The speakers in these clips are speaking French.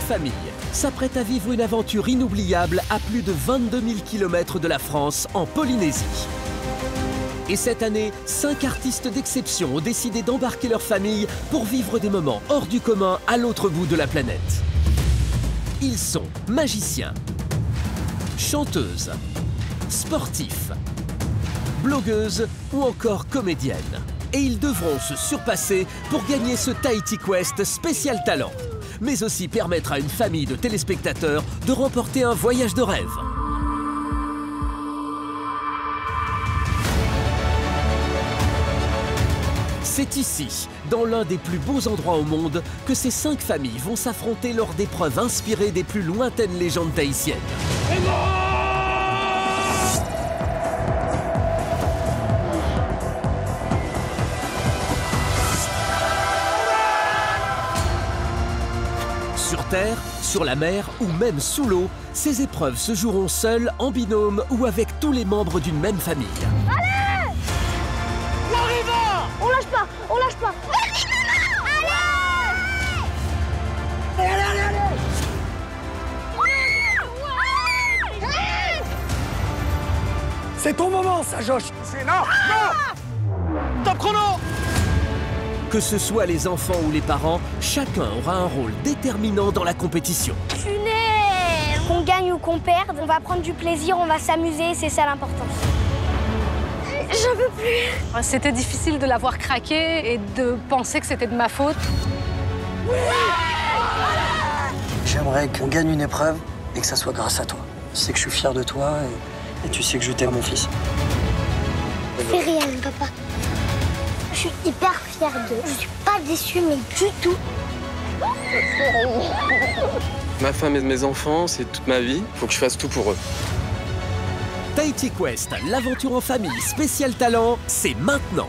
familles s'apprêtent à vivre une aventure inoubliable à plus de 22 000 km de la France, en Polynésie. Et cette année, 5 artistes d'exception ont décidé d'embarquer leur famille pour vivre des moments hors du commun à l'autre bout de la planète. Ils sont magiciens, chanteuses, sportifs, blogueuses ou encore comédiennes. Et ils devront se surpasser pour gagner ce Tahiti Quest spécial talent, mais aussi permettre à une famille de téléspectateurs de remporter un voyage de rêve. C'est ici, dans l'un des plus beaux endroits au monde, que ces 5 familles vont s'affronter lors d'épreuves inspirées des plus lointaines légendes tahitiennes. Sur terre, sur la mer ou même sous l'eau, ces épreuves se joueront seules, en binôme ou avec tous les membres d'une même famille. Allez! On lâche pas! On lâche pas! Allez! Allez! C'est ton moment, ça, Josh! Non! Top chrono! Que ce soit les enfants ou les parents, chacun aura un rôle déterminant dans la compétition. Tunnel! Qu'on gagne ou qu'on perde, on va prendre du plaisir, on va s'amuser, c'est ça l'important. J'en peux plus. C'était difficile de l'avoir craqué et de penser que c'était de ma faute. Oui! J'aimerais qu'on gagne une épreuve et que ça soit grâce à toi. Tu sais que je suis fier de toi et tu sais que je t'aime, mon fils. Fais rien, papa. Je suis hyper fière d'eux. Je suis pas déçue, mais du tout. Ma femme et mes enfants, c'est toute ma vie. Faut que je fasse tout pour eux. Tahiti Quest, l'aventure en famille spécial talent, c'est maintenant.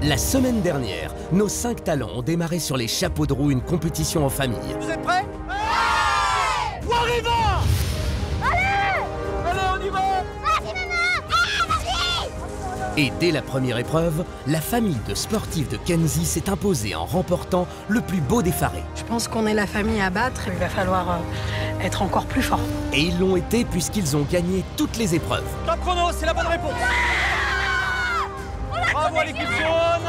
La semaine dernière, nos 5 talents ont démarré sur les chapeaux de roue une compétition en famille. Vous êtes prêts? Ouais! On arrive! Allez! Allez, on y va! Vas-y, maman! Vas-y! Et dès la première épreuve, la famille de sportifs de Kenzie s'est imposée en remportant le plus beau des farés. Je pense qu'on est la famille à battre. Il va falloir être encore plus fort. Et ils l'ont été puisqu'ils ont gagné toutes les épreuves. Top chrono, c'est la bonne réponse! Bravo à l'équipe jaune!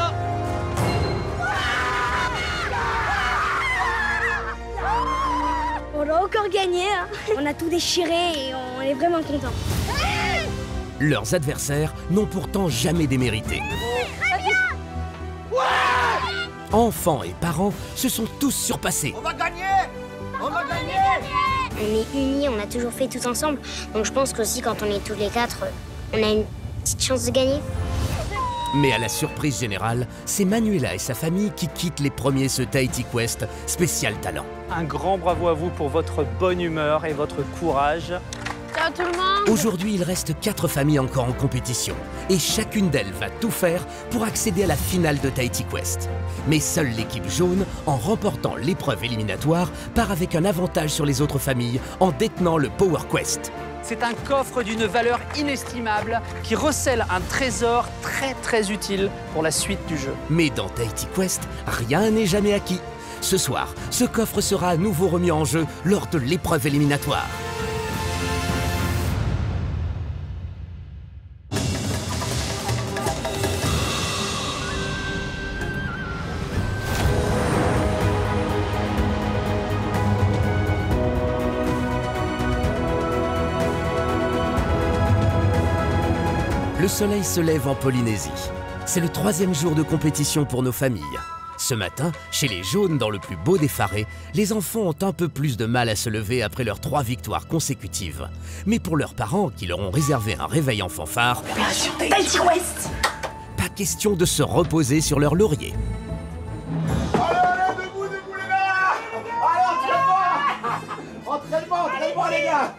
On a encore gagné, hein. On a tout déchiré et on est vraiment contents. Leurs adversaires n'ont pourtant jamais démérité. Enfants et parents se sont tous surpassés. On va gagner! On va gagner! On est unis, on a toujours fait tout ensemble. Donc je pense qu'aussi quand on est tous les 4, on a une petite chance de gagner. Mais à la surprise générale, c'est Manuela et sa famille qui quittent les premiers ce Tahiti Quest spécial talent. Un grand bravo à vous pour votre bonne humeur et votre courage. Ciao tout le monde! Aujourd'hui, il reste 4 familles encore en compétition. Et chacune d'elles va tout faire pour accéder à la finale de Tahiti Quest. Mais seule l'équipe jaune, en remportant l'épreuve éliminatoire, part avec un avantage sur les autres familles en détenant le Power Quest. C'est un coffre d'une valeur inestimable qui recèle un trésor très utile pour la suite du jeu. Mais dans Tahiti Quest, rien n'est jamais acquis. Ce soir, ce coffre sera à nouveau remis en jeu lors de l'épreuve éliminatoire. Le soleil se lève en Polynésie. C'est le 3e jour de compétition pour nos familles. Ce matin, chez les jaunes dans le plus beau des Pharrés, les enfants ont un peu plus de mal à se lever après leurs 3 victoires consécutives. Mais pour leurs parents qui leur ont réservé un réveil en fanfare, pas question de se reposer sur leur laurier. Allez, debout les gars! Allez, entraînement les gars!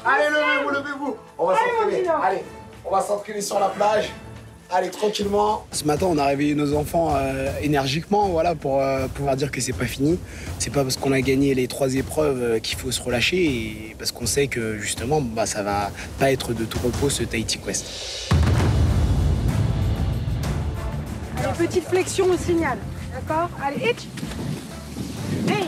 Allez, levez-vous! On va s'entraîner, allez, on va s'entraîner sur la plage. Allez, tranquillement. Ce matin, on a réveillé nos enfants énergiquement, voilà, pour pouvoir dire que c'est pas fini. C'est pas parce qu'on a gagné les 3 épreuves qu'il faut se relâcher, et parce qu'on sait que justement, ça va pas être de tout repos ce Tahiti Quest. Allez, petite flexion au signal, d'accord? Allez, hitch. Hey.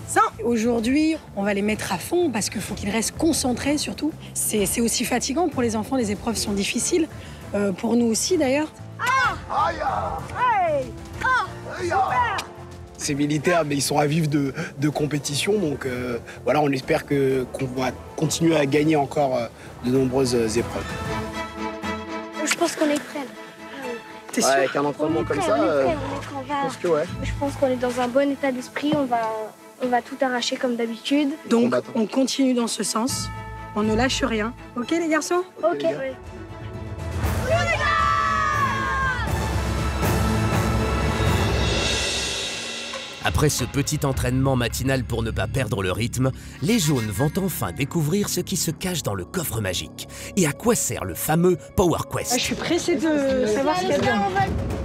Ça, aujourd'hui, on va les mettre à fond parce qu'il faut qu'ils restent concentrés surtout. C'est aussi fatigant pour les enfants, les épreuves sont difficiles. Pour nous aussi d'ailleurs. Ces militaires, mais ils sont à vivre de compétition, donc voilà, on espère qu'on va continuer à gagner encore de nombreuses épreuves. Je pense qu'on est prêts. Ouais, avec un entraînement comme ça, je pense que ouais. Je pense qu'on est dans un bon état d'esprit, on va tout arracher comme d'habitude. Donc on continue dans ce sens, on ne lâche rien. Ok les garçons? Ok. Après ce petit entraînement matinal pour ne pas perdre le rythme, les jaunes vont enfin découvrir ce qui se cache dans le coffre magique. Et à quoi sert le fameux Power Quest? Je suis pressée de savoir ce qu'il y a dedans.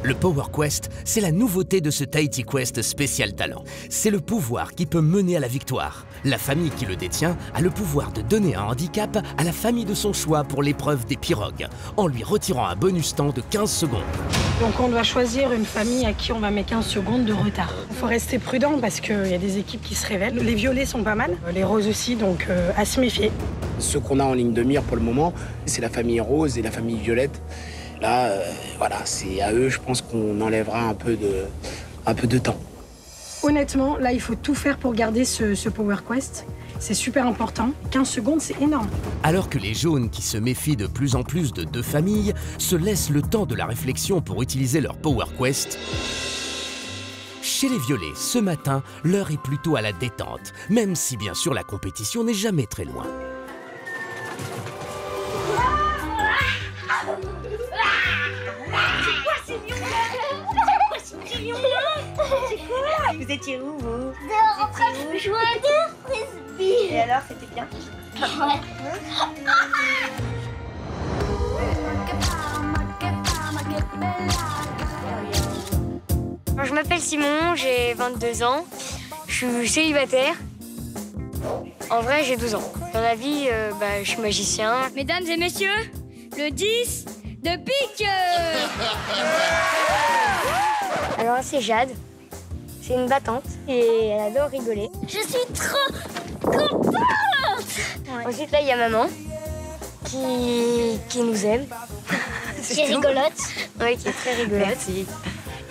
Le Power Quest, c'est la nouveauté de ce Tahiti Quest spécial talent. C'est le pouvoir qui peut mener à la victoire. La famille qui le détient a le pouvoir de donner un handicap à la famille de son choix pour l'épreuve des pirogues, en lui retirant un bonus temps de 15 secondes. Donc on doit choisir une famille à qui on va mettre 15 secondes de retard. Il faut rester prudent parce qu'il y a des équipes qui se révèlent. Les violets sont pas mal, les roses aussi, donc à se méfier. Ceux qu'on a en ligne de mire pour le moment, c'est la famille rose et la famille violette. Là, voilà, c'est à eux, je pense qu'on enlèvera un peu de temps. Honnêtement, là, il faut tout faire pour garder ce Power Quest. C'est super important. 15 secondes, c'est énorme. Alors que les jaunes qui se méfient de plus en plus de 2 familles se laissent le temps de la réflexion pour utiliser leur Power Quest, chez les violets, ce matin, l'heure est plutôt à la détente, même si bien sûr la compétition n'est jamais très loin. Vous étiez où, vous? Dehors, en train de jouer de frisbee. Et alors, c'était bien? Ouais. Je m'appelle Simon, j'ai 22 ans. Je suis célibataire. En vrai, j'ai 12 ans. Dans la vie, je suis magicien. Mesdames et messieurs, le 10 de pique. Alors, c'est Jade. C'est une battante et elle adore rigoler. Je suis trop contente. Ouais. Ensuite, là, il y a maman qui nous aime. Qui est rigolote. Oui, qui est très rigolote. Merci.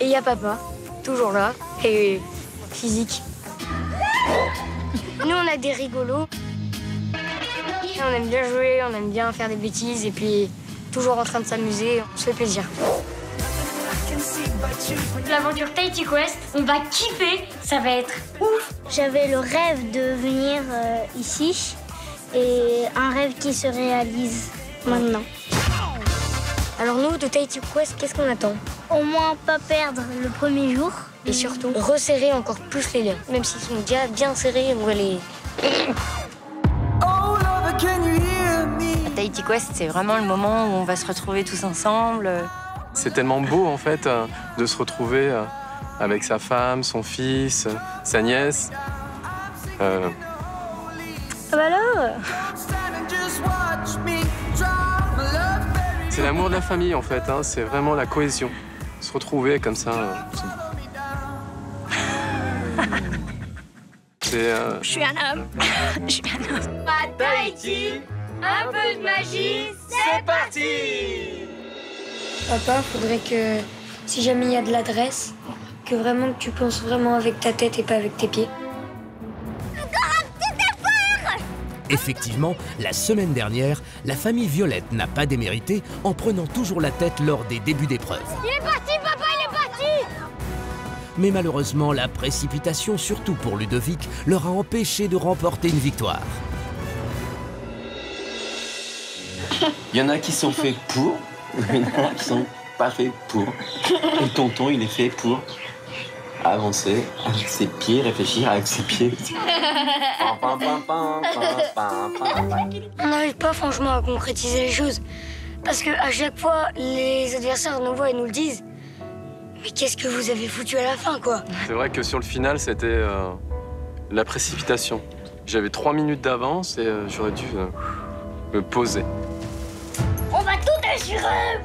Et il y a papa, toujours là, et physique. Nous, on a des rigolos. On aime bien jouer, on aime bien faire des bêtises et puis toujours en train de s'amuser, on se fait plaisir. L'aventure Tahiti Quest, on va kiffer, ça va être ouf. J'avais le rêve de venir ici et un rêve qui se réalise maintenant. Alors nous, de Tahiti Quest, qu'est-ce qu'on attend? Au moins pas perdre le premier jour et surtout resserrer encore plus les liens. Même s'ils sont déjà bien serrés, on va les... Tahiti Quest, c'est vraiment le moment où on va se retrouver tous ensemble. C'est tellement beau, en fait, de se retrouver avec sa femme, son fils, sa nièce. Ah bah alors C'est l'amour de la famille, en fait. Hein. C'est vraiment la cohésion. Se retrouver comme ça. C'est... Je suis un homme. Je suis un homme. À Tahiti, un peu de magie, c'est parti. Papa, faudrait que, si jamais il y a de l'adresse, que vraiment tu penses vraiment avec ta tête et pas avec tes pieds. Effectivement, la semaine dernière, la famille Violette n'a pas démérité en prenant toujours la tête lors des débuts d'épreuve. Il est parti, papa, il est parti. Mais malheureusement, la précipitation, surtout pour Ludovic, leur a empêché de remporter une victoire. Il y en a qui sont faits pour, il y en a qui sont pas faits pour. Et tonton, il est fait pour avancer avec ses pieds, réfléchir avec ses pieds. On n'arrive pas franchement à concrétiser les choses. Parce qu'à chaque fois, les adversaires nous voient et nous le disent. Mais qu'est-ce que vous avez foutu à la fin, quoi? C'est vrai que sur le final, c'était la précipitation. J'avais 3 minutes d'avance et j'aurais dû me poser. On va tout assurer!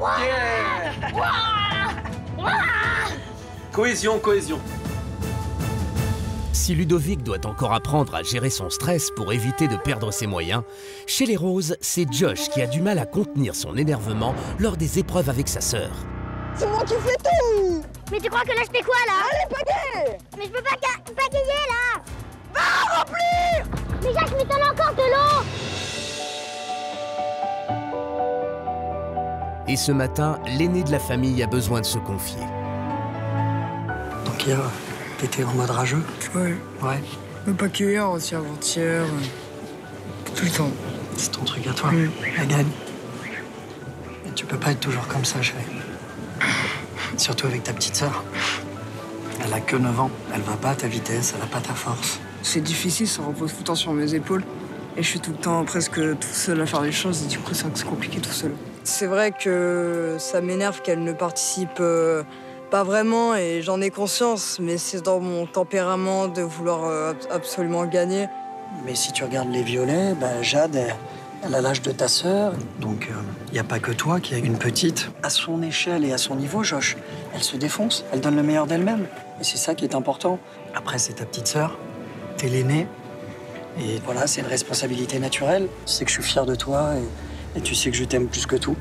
Cohésion, cohésion. Si Ludovic doit encore apprendre à gérer son stress pour éviter de perdre ses moyens, chez les Roses, c'est Josh qui a du mal à contenir son énervement lors des épreuves avec sa sœur. C'est moi qui fais tout! Mais tu crois que là, je fais quoi, là? Allez, pagaie! Mais je peux pas pagayer, là! Va remplir! Mais Jacques, mais t'en as encore de l'eau! Et ce matin, l'aîné de la famille a besoin de se confier. Donc hier, t'étais en mode rageux? Ouais. Ouais. Mais pas que hier, aussi avant-hier. Tout le temps. C'est ton truc à toi, la gagne. Mais tu peux pas être toujours comme ça, chérie. Surtout avec ta petite sœur. Elle a que 9 ans. Elle va pas à ta vitesse, elle a pas ta force. C'est difficile, ça repose tout le temps sur mes épaules. Et je suis tout le temps presque tout seul à faire les choses. Et du coup, c'est compliqué tout seul. C'est vrai que ça m'énerve qu'elle ne participe pas vraiment. Et j'en ai conscience. Mais c'est dans mon tempérament de vouloir absolument gagner. Mais si tu regardes les violets, Jade, elle a l'âge de ta sœur. Donc, il n'y a pas que toi qui a une petite. À son échelle et à son niveau, Josh, elle se défonce. Elle donne le meilleur d'elle-même. Et c'est ça qui est important. Après, c'est ta petite sœur. T'es l'aînée. Et voilà, c'est une responsabilité naturelle. Tu sais que je suis fier de toi et tu sais que je t'aime plus que tout.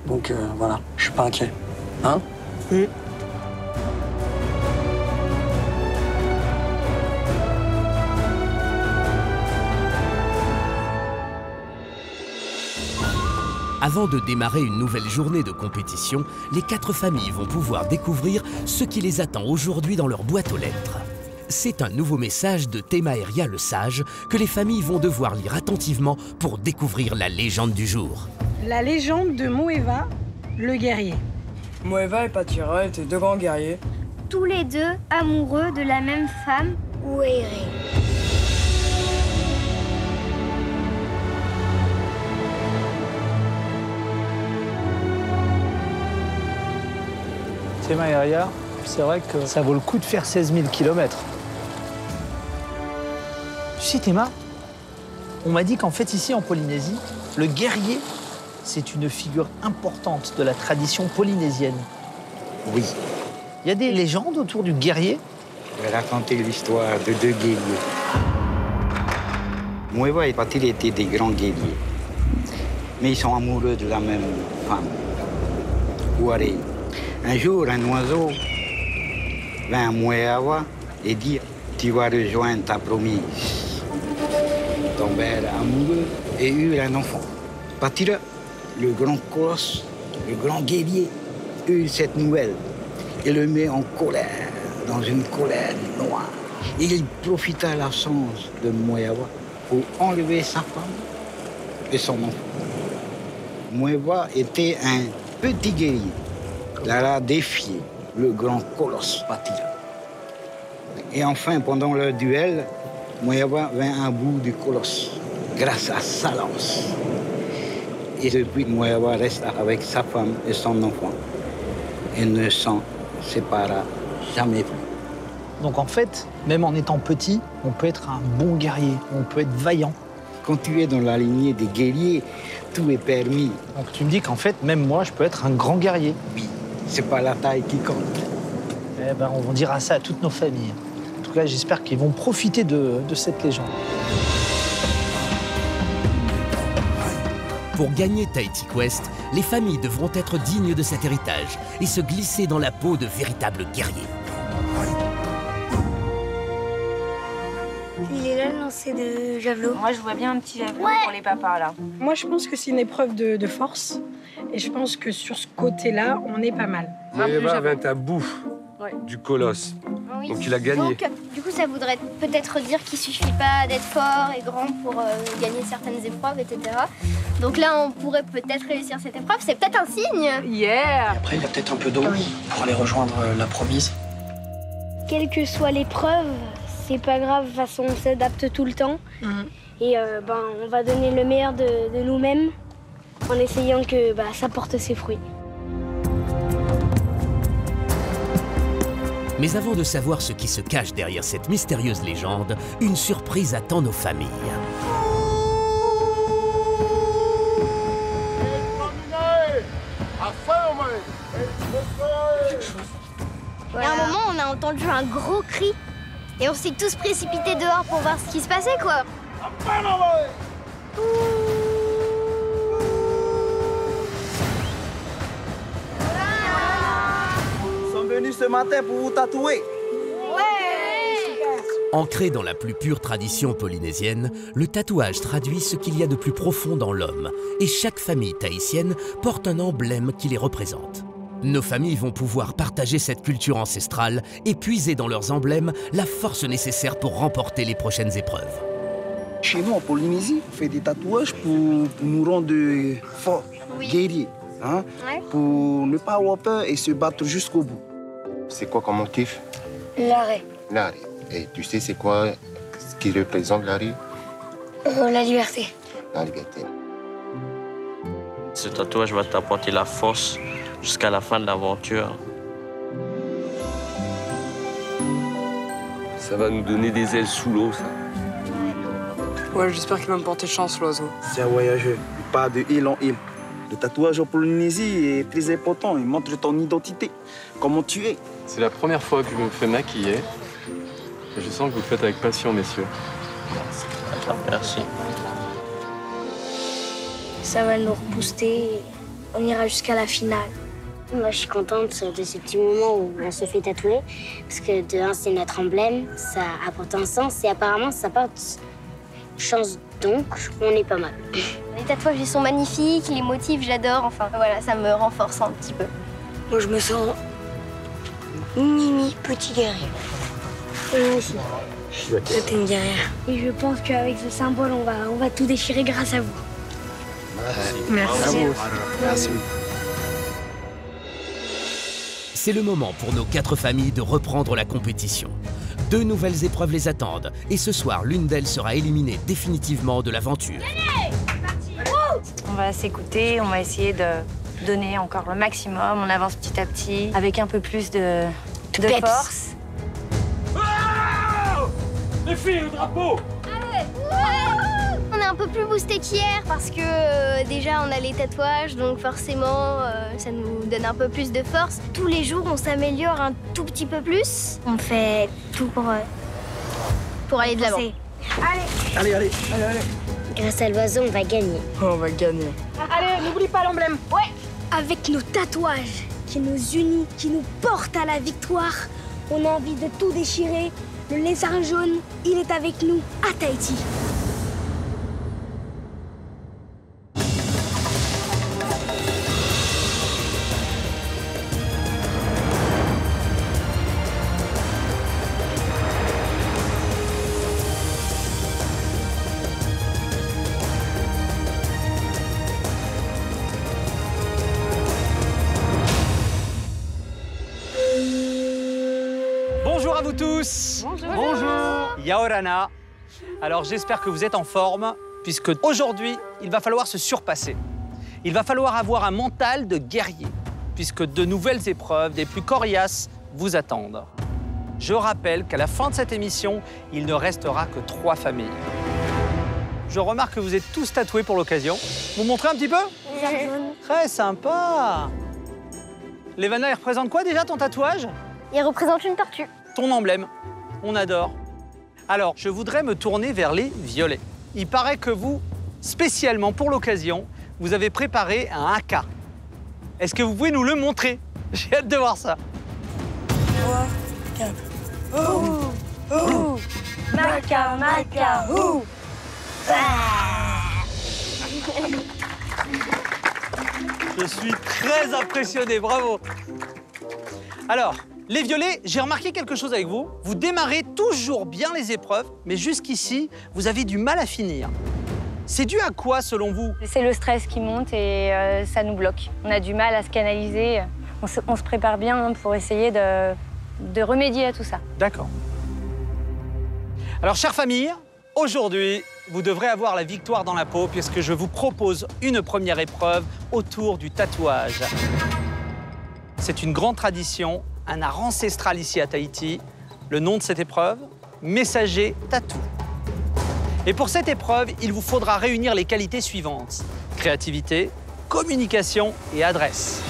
Donc, voilà, je suis pas inquiet. Hein? Avant de démarrer une nouvelle journée de compétition, les 4 familles vont pouvoir découvrir ce qui les attend aujourd'hui dans leur boîte aux lettres. C'est un nouveau message de Temaeria le Sage que les familles vont devoir lire attentivement pour découvrir la légende du jour. La légende de Moeva, le guerrier. Moeva et Patira étaient 2 grands guerriers. Tous les 2 amoureux de la même femme, Ouéré. Temaeria, c'est vrai que ça vaut le coup de faire 16 000 km. Tu sais, Théma, on m'a dit qu'en fait, ici en Polynésie, le guerrier, c'est une figure importante de la tradition polynésienne. Oui. Il y a des légendes autour du guerrier? Je vais raconter l'histoire de 2 guerriers. Moeva et Patira étaient des grands guerriers. Mais ils sont amoureux de la même femme, Ouéré. Un jour, un oiseau vint à Moeva et dit « Tu vas rejoindre ta promise ». Ils tombèrent amoureux et eurent un enfant. Patira, le grand colosse, le grand guerrier, eut cette nouvelle et le met en colère, dans une colère noire. Et il profita de l'absence de Moeva pour enlever sa femme et son enfant. Moeva était un petit guerrier. Il a défié le grand colosse Patira. Et enfin, pendant leur duel, Moeva vint à bout du colosse grâce à sa lance. Et depuis, Moeva reste avec sa femme et son enfant et ne s'en sépara jamais plus. Donc en fait, même en étant petit, on peut être un bon guerrier, on peut être vaillant. Quand tu es dans la lignée des guerriers, tout est permis. Donc tu me dis qu'en fait, même moi, je peux être un grand guerrier. Oui, c'est pas la taille qui compte. Eh ben, on dira ça à toutes nos familles. En tout cas, j'espère qu'ils vont profiter de cette légende. Pour gagner Tahiti Quest, les familles devront être dignes de cet héritage et se glisser dans la peau de véritables guerriers. Il est là, le lancer de javelot. Moi, je vois bien un petit javelot pour les papas, là. Moi, je pense que c'est une épreuve de force. Et je pense que sur ce côté-là, on est pas mal. Moeva vint à bout du colosse. Oui. Donc il a gagné. Donc, du coup, ça voudrait peut-être dire qu'il suffit pas d'être fort et grand pour gagner certaines épreuves, etc. Donc là, on pourrait peut-être réussir cette épreuve. C'est peut-être un signe. Yeah. Après, il y a peut-être un peu d'eau pour aller rejoindre la promise. Quelle que soit l'épreuve, c'est pas grave, de toute façon, on s'adapte tout le temps. Et on va donner le meilleur de nous-mêmes en essayant que ça porte ses fruits. Mais avant de savoir ce qui se cache derrière cette mystérieuse légende, une surprise attend nos familles. Et à un moment, on a entendu un gros cri et on s'est tous précipités dehors pour voir ce qui se passait, quoi. Nous sommes venus ce matin pour vous tatouer. Ancré dans la plus pure tradition polynésienne, le tatouage traduit ce qu'il y a de plus profond dans l'homme, et chaque famille tahitienne porte un emblème qui les représente. Nos familles vont pouvoir partager cette culture ancestrale et puiser dans leurs emblèmes la force nécessaire pour remporter les prochaines épreuves. Chez nous, en Polynésie, on fait des tatouages pour nous rendre forts, guerriers, hein, pour ne pas avoir peur et se battre jusqu'au bout. C'est quoi comme motif? L'arrêt. L'arrêt. Et tu sais c'est quoi ce qui représente l'arrêt? La liberté. La liberté. Ce tatouage va t'apporter la force jusqu'à la fin de l'aventure. Ça va nous donner des ailes sous l'eau, ça. Ouais, j'espère qu'il va me porter chance, l'oiseau. C'est un voyageur, il part de île en île. Le tatouage en Polynésie est très important, il montre ton identité, comment tu es. C'est la première fois que je me fais maquiller. Et je sens que vous le faites avec passion, messieurs. Merci. Ça va nous rebooster. On ira jusqu'à la finale. Moi, je suis contente de ce petit moment où on se fait tatouer. Parce que de un, c'est notre emblème, ça apporte un sens et apparemment, ça porte chance. Donc, on est pas mal. Les tatouages, ils sont magnifiques, les motifs, j'adore. Enfin, voilà, ça me renforce un petit peu. Moi, je me sens mini petit guerrier. Et moi aussi. T'es une guerrière. Et je pense qu'avec ce symbole, on va tout déchirer grâce à vous. Merci. Merci. C'est le moment pour nos 4 familles de reprendre la compétition. 2 nouvelles épreuves les attendent et ce soir, l'une d'elles sera éliminée définitivement de l'aventure. On va s'écouter, on va essayer de donner encore le maximum. On avance petit à petit avec un peu plus de force. Les filles, le drapeau! On est un peu plus boosté qu'hier parce que déjà on a les tatouages, donc forcément ça nous donne un peu plus de force. Tous les jours on s'améliore un tout petit peu plus. On fait tout pour aller de l'avant. Allez. Grâce à l'oiseau, on va gagner. On va gagner. Allez, n'oublie pas l'emblème. Ouais. Avec nos tatouages qui nous unissent, qui nous portent à la victoire, on a envie de tout déchirer. Le lézard jaune, il est avec nous à Tahiti. Bonjour à vous tous. Bonjour. Yaorana. Alors j'espère que vous êtes en forme, puisque aujourd'hui, il va falloir se surpasser. Il va falloir avoir un mental de guerrier, puisque de nouvelles épreuves, des plus coriaces, vous attendent. Je rappelle qu'à la fin de cette émission, il ne restera que 3 familles. Je remarque que vous êtes tous tatoués pour l'occasion. Vous montrez un petit peu? Très sympa. Levana, il représente quoi déjà ton tatouage? Il représente une tortue. Ton emblème, on adore. Alors, je voudrais me tourner vers les violets. Il paraît que vous, spécialement pour l'occasion, vous avez préparé un haka. Est-ce que vous pouvez nous le montrer? J'ai hâte de voir ça. 3, 4. Oh, oh, Maka, maka, ouh. Je suis très impressionné, bravo. Alors, Les violets, j'ai remarqué quelque chose avec vous. Vous démarrez toujours bien les épreuves, mais jusqu'ici, vous avez du mal à finir. C'est dû à quoi, selon vous? C'est le stress qui monte et ça nous bloque. On a du mal à se canaliser. On se prépare bien pour essayer de remédier à tout ça. D'accord. Alors, chère famille, aujourd'hui, vous devrez avoir la victoire dans la peau puisque je vous propose une première épreuve autour du tatouage. C'est une grande tradition, un art ancestral ici à Tahiti. Le nom de cette épreuve, Messager Tatou. Et pour cette épreuve, il vous faudra réunir les qualités suivantes. Créativité, communication et adresse.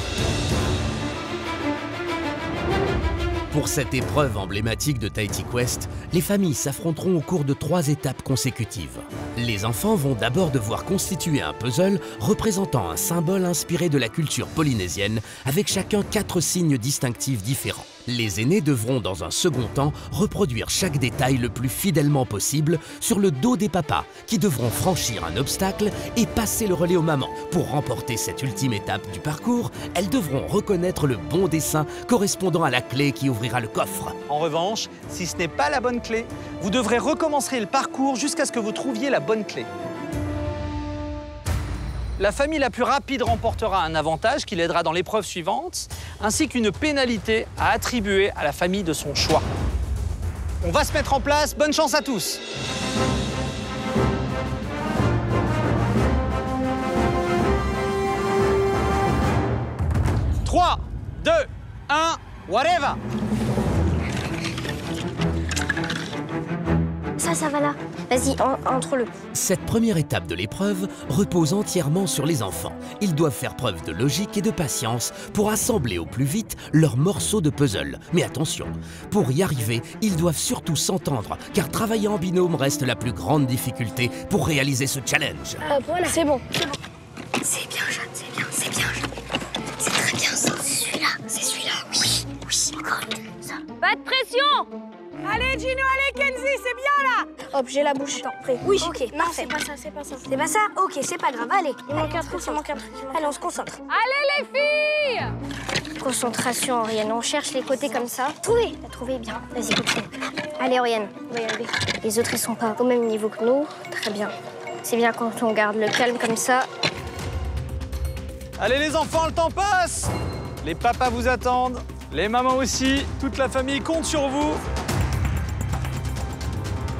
Pour cette épreuve emblématique de Tahiti Quest, les familles s'affronteront au cours de 3 étapes consécutives. Les enfants vont d'abord devoir constituer un puzzle représentant un symbole inspiré de la culture polynésienne, avec chacun 4 signes distinctifs différents. Les aînés devront dans un second temps reproduire chaque détail le plus fidèlement possible sur le dos des papas, qui devront franchir un obstacle et passer le relais aux mamans. Pour remporter cette ultime étape du parcours, elles devront reconnaître le bon dessin correspondant à la clé qui ouvrira le coffre. En revanche, si ce n'est pas la bonne clé, vous devrez recommencer le parcours jusqu'à ce que vous trouviez la bonne clé. La famille la plus rapide remportera un avantage qui l'aidera dans l'épreuve suivante, ainsi qu'une pénalité à attribuer à la famille de son choix. On va se mettre en place, bonne chance à tous. « 3, 2, 1, whatever !» Ça va là. Vas-y, entre-le. Cette première étape de l'épreuve repose entièrement sur les enfants. Ils doivent faire preuve de logique et de patience pour assembler au plus vite leurs morceaux de puzzle. Mais attention, pour y arriver, ils doivent surtout s'entendre, car travailler en binôme reste la plus grande difficulté pour réaliser ce challenge. Voilà, c'est bon. C'est bien, Jeanne, c'est bien, c'est bien. C'est très bien ça. C'est celui-là, oui. Oui, encore ça. Pas de pression! Allez, Gino, allez, Kenzie, c'est bien là. Hop, j'ai la bouche. Attends, prêt. Oui, ok. non, Parfait. c'est pas ça, c'est pas ça. C'est pas ça? Ok, c'est pas grave, allez. Il manque un truc, il manque un truc. Allez, on se concentre. Allez, les filles! Concentration, Oriane. On cherche les côtés comme ça. Trouvé. T'as trouvé bien. Vas-y, continue. Allez, Oriane, on va y arriver. Les autres, ils sont pas au même niveau que nous. Très bien. C'est bien quand on garde le calme comme ça. Allez les enfants, le temps passe! Les papas vous attendent, les mamans aussi, toute la famille compte sur vous.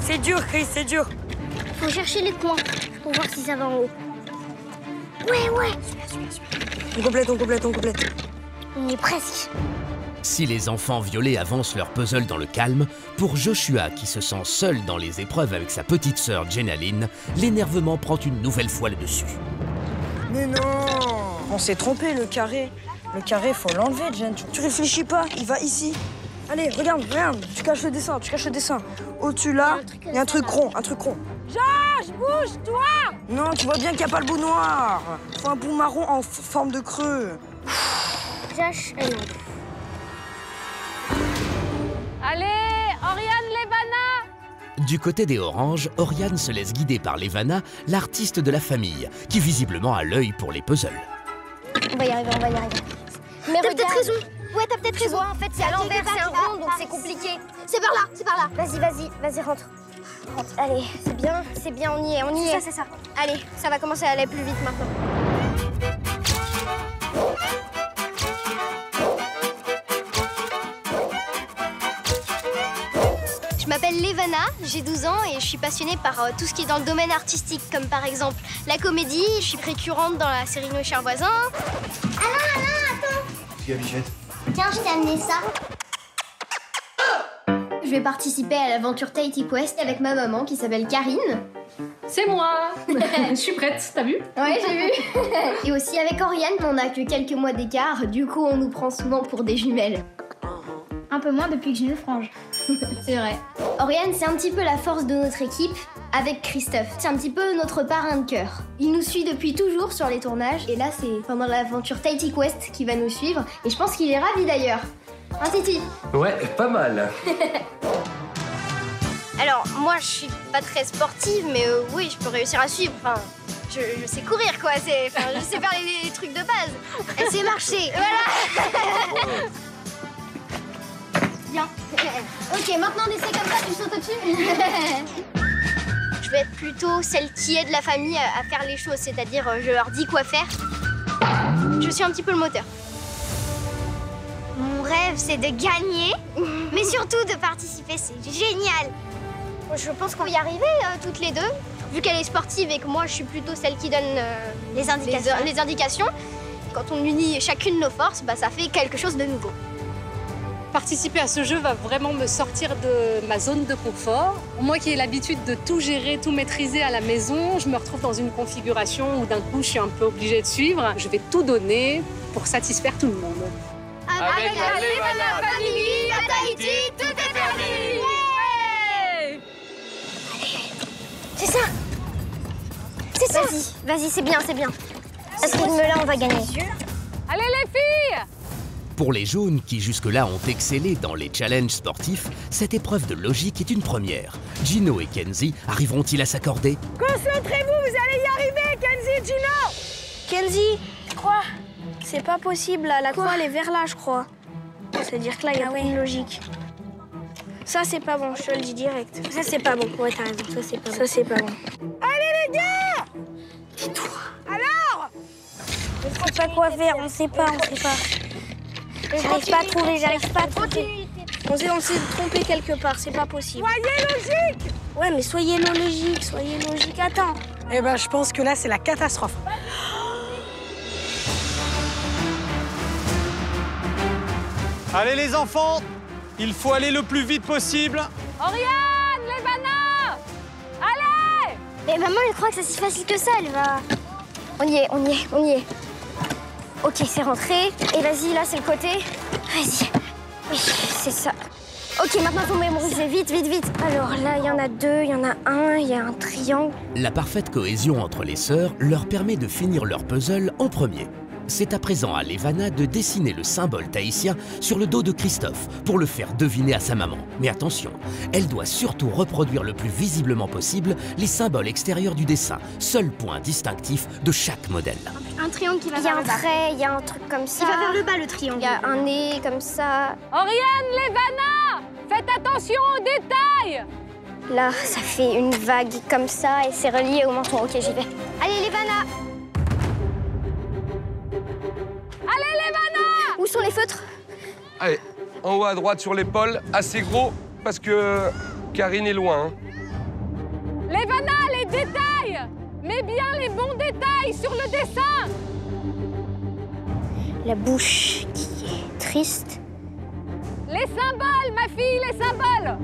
C'est dur, Chris, c'est dur. Faut chercher les coins pour voir si ça va en haut. Ouais. On complète. On y est presque. Si les enfants violets avancent leur puzzle dans le calme, pour Joshua, qui se sent seul dans les épreuves avec sa petite sœur Jenaline, l'énervement prend une nouvelle fois le dessus. Mais non! On s'est trompé, le carré. Le carré, faut l'enlever, Jen. Tu réfléchis pas, il va ici. Allez, regarde. Tu caches le dessin. Au-dessus, là, il y a un truc rond. Josh, bouge-toi. Non, tu vois bien qu'il n'y a pas le bout noir. Faut un bout marron en forme de creux. Josh, Allez, Oriane, Levana! Du côté des oranges, Oriane se laisse guider par Levana, l'artiste de la famille, qui visiblement a l'œil pour les puzzles. On va y arriver. Mais t'as peut-être raison. Ouais, t'as peut-être raison. En fait, c'est à l'envers, c'est un rond, donc c'est compliqué. C'est par là. Vas-y, rentre. Allez, c'est bien, on y est. C'est ça. Allez, ça va commencer à aller plus vite maintenant. Je m'appelle Levana, j'ai 12 ans et je suis passionnée par tout ce qui est dans le domaine artistique, comme par exemple la comédie. Je suis récurrente dans la série Nos chers voisins. Alain, attends. Qu'est-ce qu'il y a, Bichette? Tiens, je t'ai amené ça. Je vais participer à l'aventure Tahiti Quest avec ma maman qui s'appelle Karine. C'est moi. Je suis prête, t'as vu? Ouais, j'ai vu. Et aussi avec Oriane, on n'a que quelques mois d'écart, du coup on nous prend souvent pour des jumelles. Un peu moins depuis que j'ai une frange. C'est vrai. Oriane, c'est un petit peu la force de notre équipe avec Christophe. C'est un petit peu notre parrain de cœur. Il nous suit depuis toujours sur les tournages et là c'est pendant l'aventure Tahiti Quest qu'il va nous suivre et je pense qu'il est ravi d'ailleurs. Hein, Titi? Ouais, pas mal. Alors, moi je suis pas très sportive, mais oui, je peux réussir à suivre. Enfin, je sais courir quoi, je sais faire les trucs de base. Elle sait marcher, voilà. Ok, maintenant on essaie comme ça, tu sautes au-dessus. Je vais être plutôt celle qui aide la famille à faire les choses, c'est-à-dire je leur dis quoi faire. Je suis un petit peu le moteur. Mon rêve, c'est de gagner, mais surtout de participer, c'est génial. Je pense qu'on va y arriver toutes les deux. Vu qu'elle est sportive et que moi, je suis plutôt celle qui donne les indications. Quand on unit chacune nos forces, bah, ça fait quelque chose de nouveau. Participer à ce jeu va vraiment me sortir de ma zone de confort. Moi qui ai l'habitude de tout gérer, tout maîtriser à la maison, je me retrouve dans une configuration où d'un coup, je suis un peu obligée de suivre. Je vais tout donner pour satisfaire tout le monde. Avec la Levana Family à Tahiti, tout est permis. Ouais. C'est ça. C'est ça. Vas-y, c'est bien, c'est bien. À ce rythme-là, on va gagner. Allez les filles! Pour les jaunes qui jusque-là ont excellé dans les challenges sportifs, cette épreuve de logique est une première. Gino et Kenzie arriveront-ils à s'accorder? Concentrez-vous, vous allez y arriver, Kenzie et Gino! Kenzie, quoi? C'est pas possible, là. La croix, elle est vers là, je crois. C'est-à-dire que là, il y a une logique. Ça, c'est pas bon, je te le dis direct. Ça, c'est pas bon. Ouais, t'as raison, ça, c'est pas bon. Ça, c'est pas bon. Allez, les gars! Tais-toi. Alors? On sait pas quoi faire, on sait pas. J'arrive pas à trouver, On s'est trompé quelque part, c'est pas possible. Soyez logique! Ouais, mais soyez logique. Attends. Eh ben, je pense que là, c'est la catastrophe. Allez les enfants, il faut aller le plus vite possible. Oriane, Levana! Allez! Mais maman, elle croit que c'est si facile que ça, elle va... On y est. Ok, c'est rentré. Et vas-y, là, c'est le côté. Vas-y. Oui, c'est ça. Ok, maintenant, faut mémoriser. Vite. Alors là, il y en a deux, il y en a un, il y a un triangle. La parfaite cohésion entre les sœurs leur permet de finir leur puzzle en premier. C'est à présent à Levana de dessiner le symbole tahitien sur le dos de Christophe pour le faire deviner à sa maman. Mais attention, elle doit surtout reproduire le plus visiblement possible les symboles extérieurs du dessin, seul point distinctif de chaque modèle. Un triangle qui va vers le bas. Il y a un trait, il y a un truc comme ça. Il va vers le bas, le triangle. Il y a un nez comme ça. Oriane, Levana! Faites attention aux détails! Là, ça fait une vague comme ça et c'est relié au menton. Ok, j'y vais. Allez, Levana! Où sont les feutres? Allez, en haut à droite sur l'épaule, assez gros, parce que Karine est loin. Hein. Levana, les détails! Mets bien les bons détails sur le dessin! La bouche qui est triste. Les symboles, ma fille, les symboles!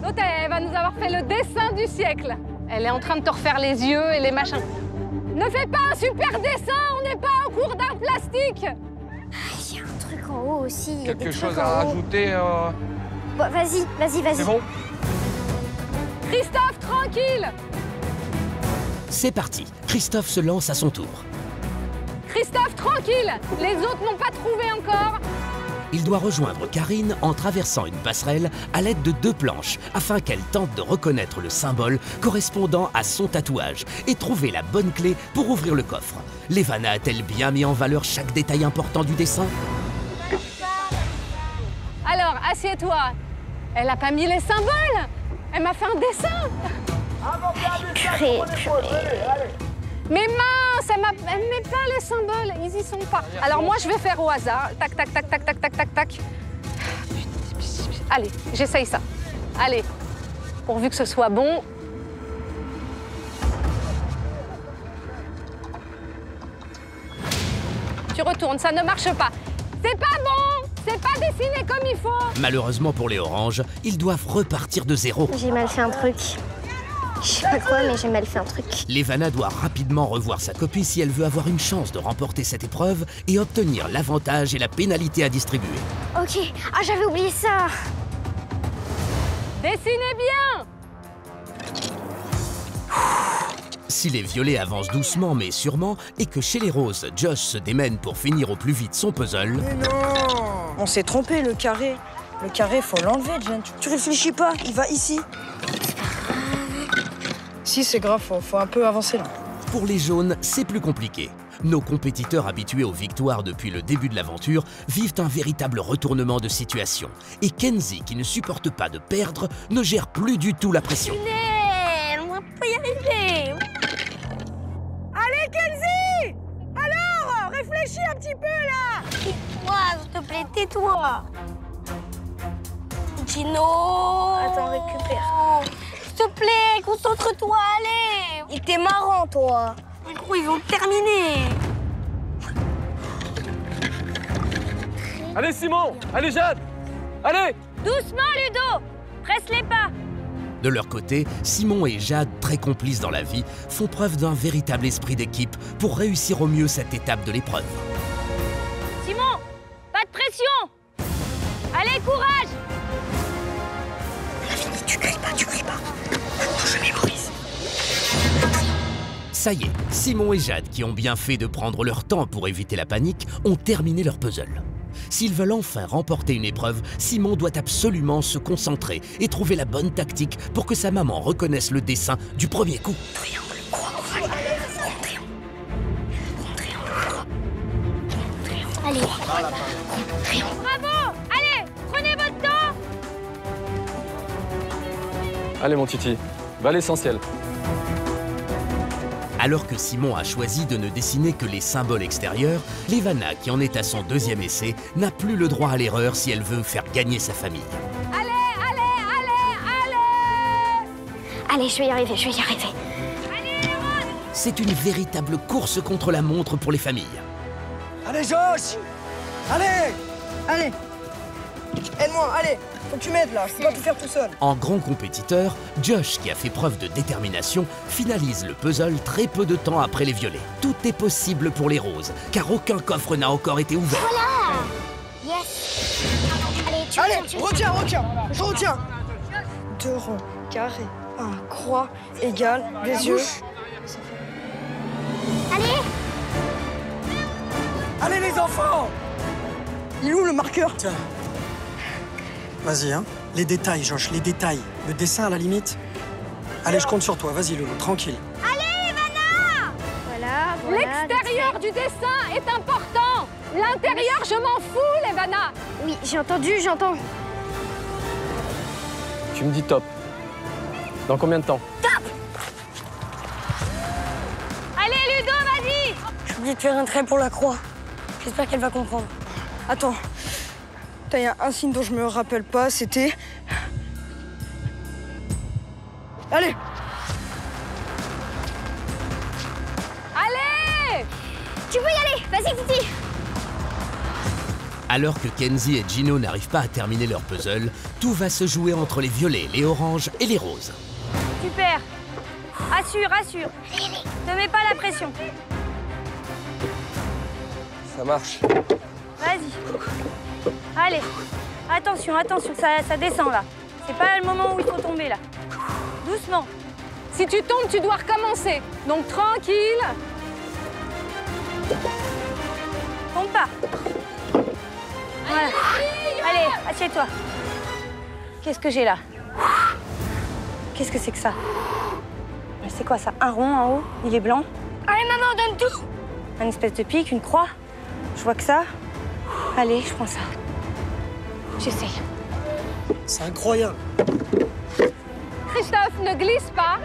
L'autre, elle va nous avoir fait le dessin du siècle. Elle est en train de te refaire les yeux et les machins. Ne fais pas un super dessin, on n'est pas au cours d'art plastique! Il y a un truc en haut aussi. Quelque chose à rajouter Bon, vas-y. C'est bon? Christophe, tranquille! C'est parti, Christophe se lance à son tour. Christophe, tranquille! Les autres n'ont pas trouvé encore. Il doit rejoindre Karine en traversant une passerelle à l'aide de 2 planches afin qu'elle tente de reconnaître le symbole correspondant à son tatouage et trouver la bonne clé pour ouvrir le coffre. Levana a-t-elle bien mis en valeur chaque détail important du dessin? Alors, assieds-toi. Elle a pas mis les symboles. Elle m'a fait un dessin. Purée. Mais mince, elle met pas les symboles, ils y sont pas. Alors moi, je vais faire au hasard. Tac. Allez, j'essaye ça. Allez, pourvu que ce soit bon. Tu retournes, ça ne marche pas. C'est pas bon, c'est pas dessiné comme il faut. Malheureusement pour les oranges, ils doivent repartir de zéro. J'ai mal fait un truc. Je sais pas quoi, mais j'ai mal fait un truc. Levana doit rapidement revoir sa copie si elle veut avoir une chance de remporter cette épreuve et obtenir l'avantage et la pénalité à distribuer. Ok. Ah, j'avais oublié ça. Dessinez bien. Si les violets avancent doucement mais sûrement et que chez les roses, Josh se démène pour finir au plus vite son puzzle... Mais non! On s'est trompé, le carré. Le carré, faut l'enlever, Jen. Tu réfléchis pas, il va ici. Si, c'est grave, faut un peu avancer là. Pour les jaunes, c'est plus compliqué. Nos compétiteurs habitués aux victoires depuis le début de l'aventure vivent un véritable retournement de situation. Et Kenzie, qui ne supporte pas de perdre, ne gère plus du tout la pression. On va pas y arriver. Allez, Kenzie! Alors, réfléchis un petit peu, là! Tais-toi, s'il te plaît, tais-toi. Gino! Attends, récupère. S'il te plaît, concentre-toi, allez! Il était marrant, toi. Mais gros, ils vont terminer. Allez, Simon! Allez, Jade! Allez! Doucement, Ludo! Presse les pas! De leur côté, Simon et Jade, très complices dans la vie, font preuve d'un véritable esprit d'équipe pour réussir au mieux cette étape de l'épreuve. Simon, pas de pression! Allez, courage! Tu cries pas, tu cries pas. Maintenant, je mémorise. Ça y est, Simon et Jade, qui ont bien fait de prendre leur temps pour éviter la panique, ont terminé leur puzzle. S'ils veulent enfin remporter une épreuve, Simon doit absolument se concentrer et trouver la bonne tactique pour que sa maman reconnaisse le dessin du premier coup. Triangle, croix, triangle. Allez. Bravo! Allez, prenez votre temps! Allez, mon Titi, va à l'essentiel. Alors que Simon a choisi de ne dessiner que les symboles extérieurs, Levana, qui en est à son deuxième essai, n'a plus le droit à l'erreur si elle veut faire gagner sa famille. Allez, allez, allez, allez! Allez, je vais y arriver, je vais y arriver. C'est une véritable course contre la montre pour les familles. Allez, Josh! Allez! Allez! Aide-moi, allez! Faut que tu m'aides là, je peux pas tout faire tout seul. En grand compétiteur, Josh, qui a fait preuve de détermination, finalise le puzzle très peu de temps après les violets. Tout est possible pour les roses, car aucun coffre n'a encore été ouvert. Voilà! Yes! Allez, Retiens, je retiens. 2 ronds, carré, 1, croix, égale, les yeux. Allez! Allez les enfants! Il est où le marqueur? Tiens. Vas-y, hein. Les détails, Josh, les détails. Le dessin, à la limite. Allez, je compte sur toi. Vas-y, Loulou, tranquille. Allez, Ivana! Voilà. L'extérieur du dessin est important. L'intérieur, je m'en fous, Levana. Oui, j'ai entendu, j'entends. Tu me dis top. Dans combien de temps? Top! Allez, Ludo, vas-y! J'ai oublié de faire un trait pour la croix. J'espère qu'elle va comprendre. Attends. Il y a un signe dont je me rappelle pas, c'était... Allez! Allez! Tu peux y aller! Vas-y, Titi! Alors que Kenzie et Gino n'arrivent pas à terminer leur puzzle, tout va se jouer entre les violets, les oranges et les roses. Super! Assure, assure. Ne mets pas la pression. Ça marche. Vas-y. Allez. Attention, attention, ça descend là. C'est pas le moment où il faut tomber là. Doucement. Si tu tombes, tu dois recommencer. Donc tranquille. Tombe pas. Voilà. Allez, assieds-toi. Qu'est-ce que j'ai là? Qu'est-ce que c'est que ça? C'est quoi ça? Un rond en haut, il est blanc. Allez, maman, donne tout! Un espèce de pic, une croix. Je vois que ça. Allez, je prends ça. J'essaye. C'est incroyable. Christophe, ne glisse pas.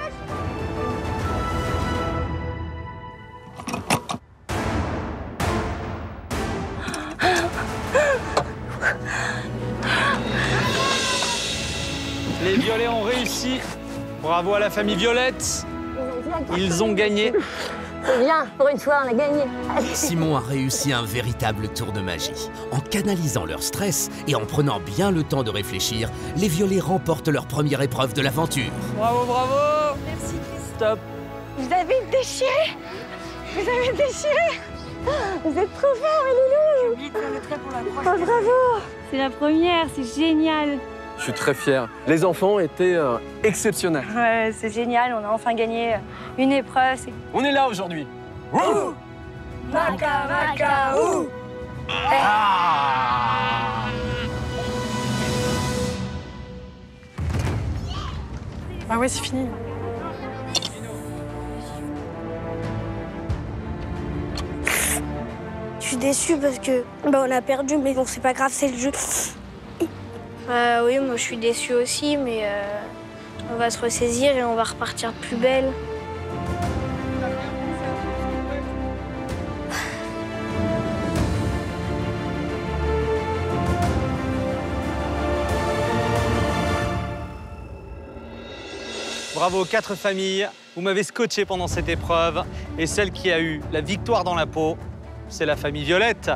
Les violets ont réussi. Bravo à la famille Violette. Ils ont gagné. C'est bien, pour une fois, on a gagné. Simon a réussi un véritable tour de magie. En canalisant leur stress et en prenant bien le temps de réfléchir, les violets remportent leur première épreuve de l'aventure. Bravo, bravo. Merci. Stop. Vous avez déchiré! Vous avez déchiré! Vous êtes trop forts, les loulous! J'ai oublié de faire le trait pour la croix. Oh, bravo! C'est la première, c'est génial. Je suis très fier. Les enfants étaient exceptionnels. Ouais, c'est génial, on a enfin gagné une épreuve. On est là aujourd'hui. Maca, maca, ouh! Bah ouais, c'est fini. déçue parce que on a perdu, mais bon, c'est pas grave, c'est le jeu. Oui, moi je suis déçue aussi, mais on va se ressaisir et on va repartir de plus belle. Bravo aux 4 familles, vous m'avez scotché pendant cette épreuve. Et celle qui a eu la victoire dans la peau, c'est la famille Violette.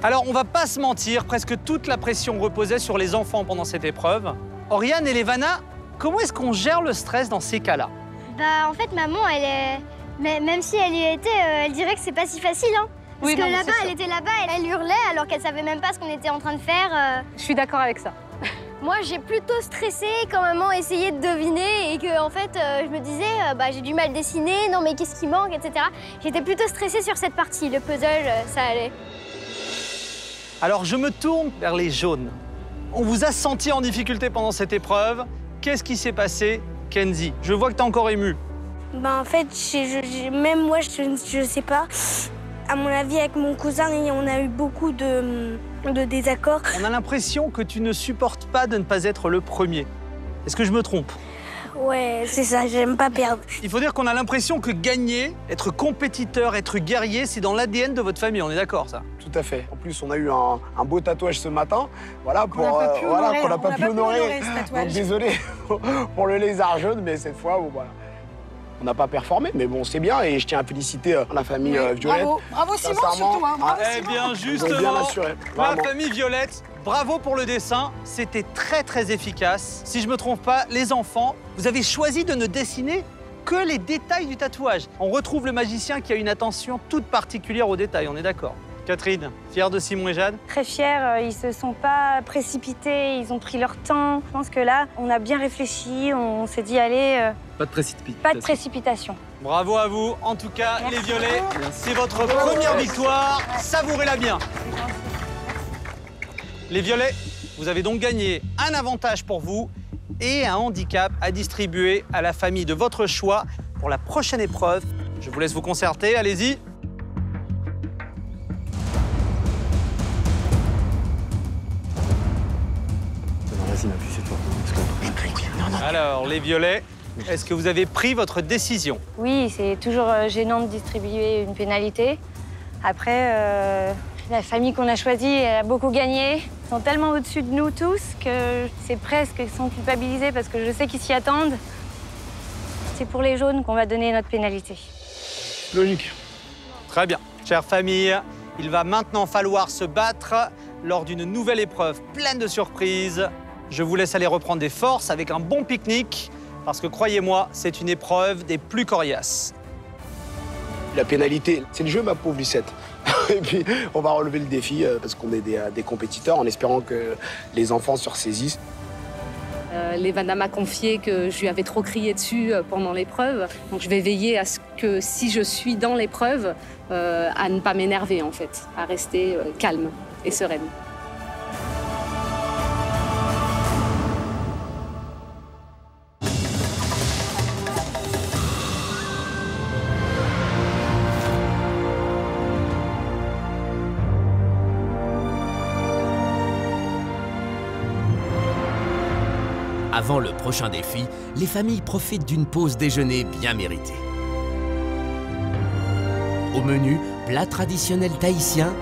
Alors, on va pas se mentir, presque toute la pression reposait sur les enfants pendant cette épreuve. Oriane et Levana, comment est-ce qu'on gère le stress dans ces cas-là? Bah, en fait, maman, elle est... Même si elle y était, elle dirait que c'est pas si facile, hein. Parce Oui, que non, là-bas, elle était là-bas, elle hurlait alors qu'elle savait même pas ce qu'on était en train de faire. Je suis d'accord avec ça. Moi, j'ai plutôt stressé quand maman essayait de deviner et que, en fait, je me disais, j'ai du mal dessiner, non mais qu'est-ce qui manque, etc. J'étais plutôt stressée sur cette partie. Le puzzle, ça allait. Alors, je me tourne vers les jaunes. On vous a senti en difficulté pendant cette épreuve. Qu'est-ce qui s'est passé, Kenzie? Je vois que t'es encore émue. En fait, même moi, je sais pas. À mon avis, avec mon cousin, on a eu beaucoup de désaccords. On a l'impression que tu ne supportes pas de ne pas être le premier. Est-ce que je me trompe? Ouais, c'est ça, j'aime pas perdre. Il faut dire qu'on a l'impression que gagner, être compétiteur, être guerrier, c'est dans l'ADN de votre famille, on est d'accord, ça? Tout à fait. En plus, on a eu un beau tatouage ce matin. Voilà, qu'on n'a pas pu honorer. Donc, désolé pour le lézard jaune, mais cette fois, voilà. On n'a pas performé, mais bon, c'est bien. Et je tiens à féliciter la famille Violette. Bravo Simon, surtout. Hein, bravo, eh bien, justement, la famille Violette, bravo pour le dessin. C'était très, très efficace. Si je ne me trompe pas, les enfants, vous avez choisi de ne dessiner que les détails du tatouage. On retrouve le magicien qui a une attention toute particulière aux détails, on est d'accord? Catherine, fière de Simon et Jade? Très fière, ils se sont pas précipités, ils ont pris leur temps. Je pense que là, on a bien réfléchi, on s'est dit, allez... Pas de précipitation. Pas de précipitation. Bravo à vous. En tout cas, les Violets, c'est votre première victoire. Savourez-la bien. Les Violets, vous avez donc gagné un avantage pour vous et un handicap à distribuer à la famille de votre choix pour la prochaine épreuve. Je vous laisse vous concerter, allez-y. Vas-y, ma puce, c'est toi. Alors, les Violets, est-ce que vous avez pris votre décision? Oui, c'est toujours gênant de distribuer une pénalité. Après, la famille qu'on a choisie elle a beaucoup gagné. Ils sont tellement au-dessus de nous tous que c'est presque qu'ils sont culpabilisés parce que je sais qu'ils s'y attendent. C'est pour les jaunes qu'on va donner notre pénalité. Logique. Très bien. Chère famille, il va maintenant falloir se battre lors d'une nouvelle épreuve pleine de surprises. Je vous laisse aller reprendre des forces avec un bon pique-nique, parce que croyez-moi, c'est une épreuve des plus coriaces. La pénalité, c'est le jeu, ma pauvre Lucette. Et puis, on va relever le défi parce qu'on est des compétiteurs en espérant que les enfants se ressaisissent. Levana m'a confié que je lui avais trop crié dessus pendant l'épreuve. Donc je vais veiller à ce que si je suis dans l'épreuve, à ne pas m'énerver en fait, à rester calme et sereine. Avant le prochain défi, les familles profitent d'une pause déjeuner bien méritée. Au menu, plat traditionnel tahitien,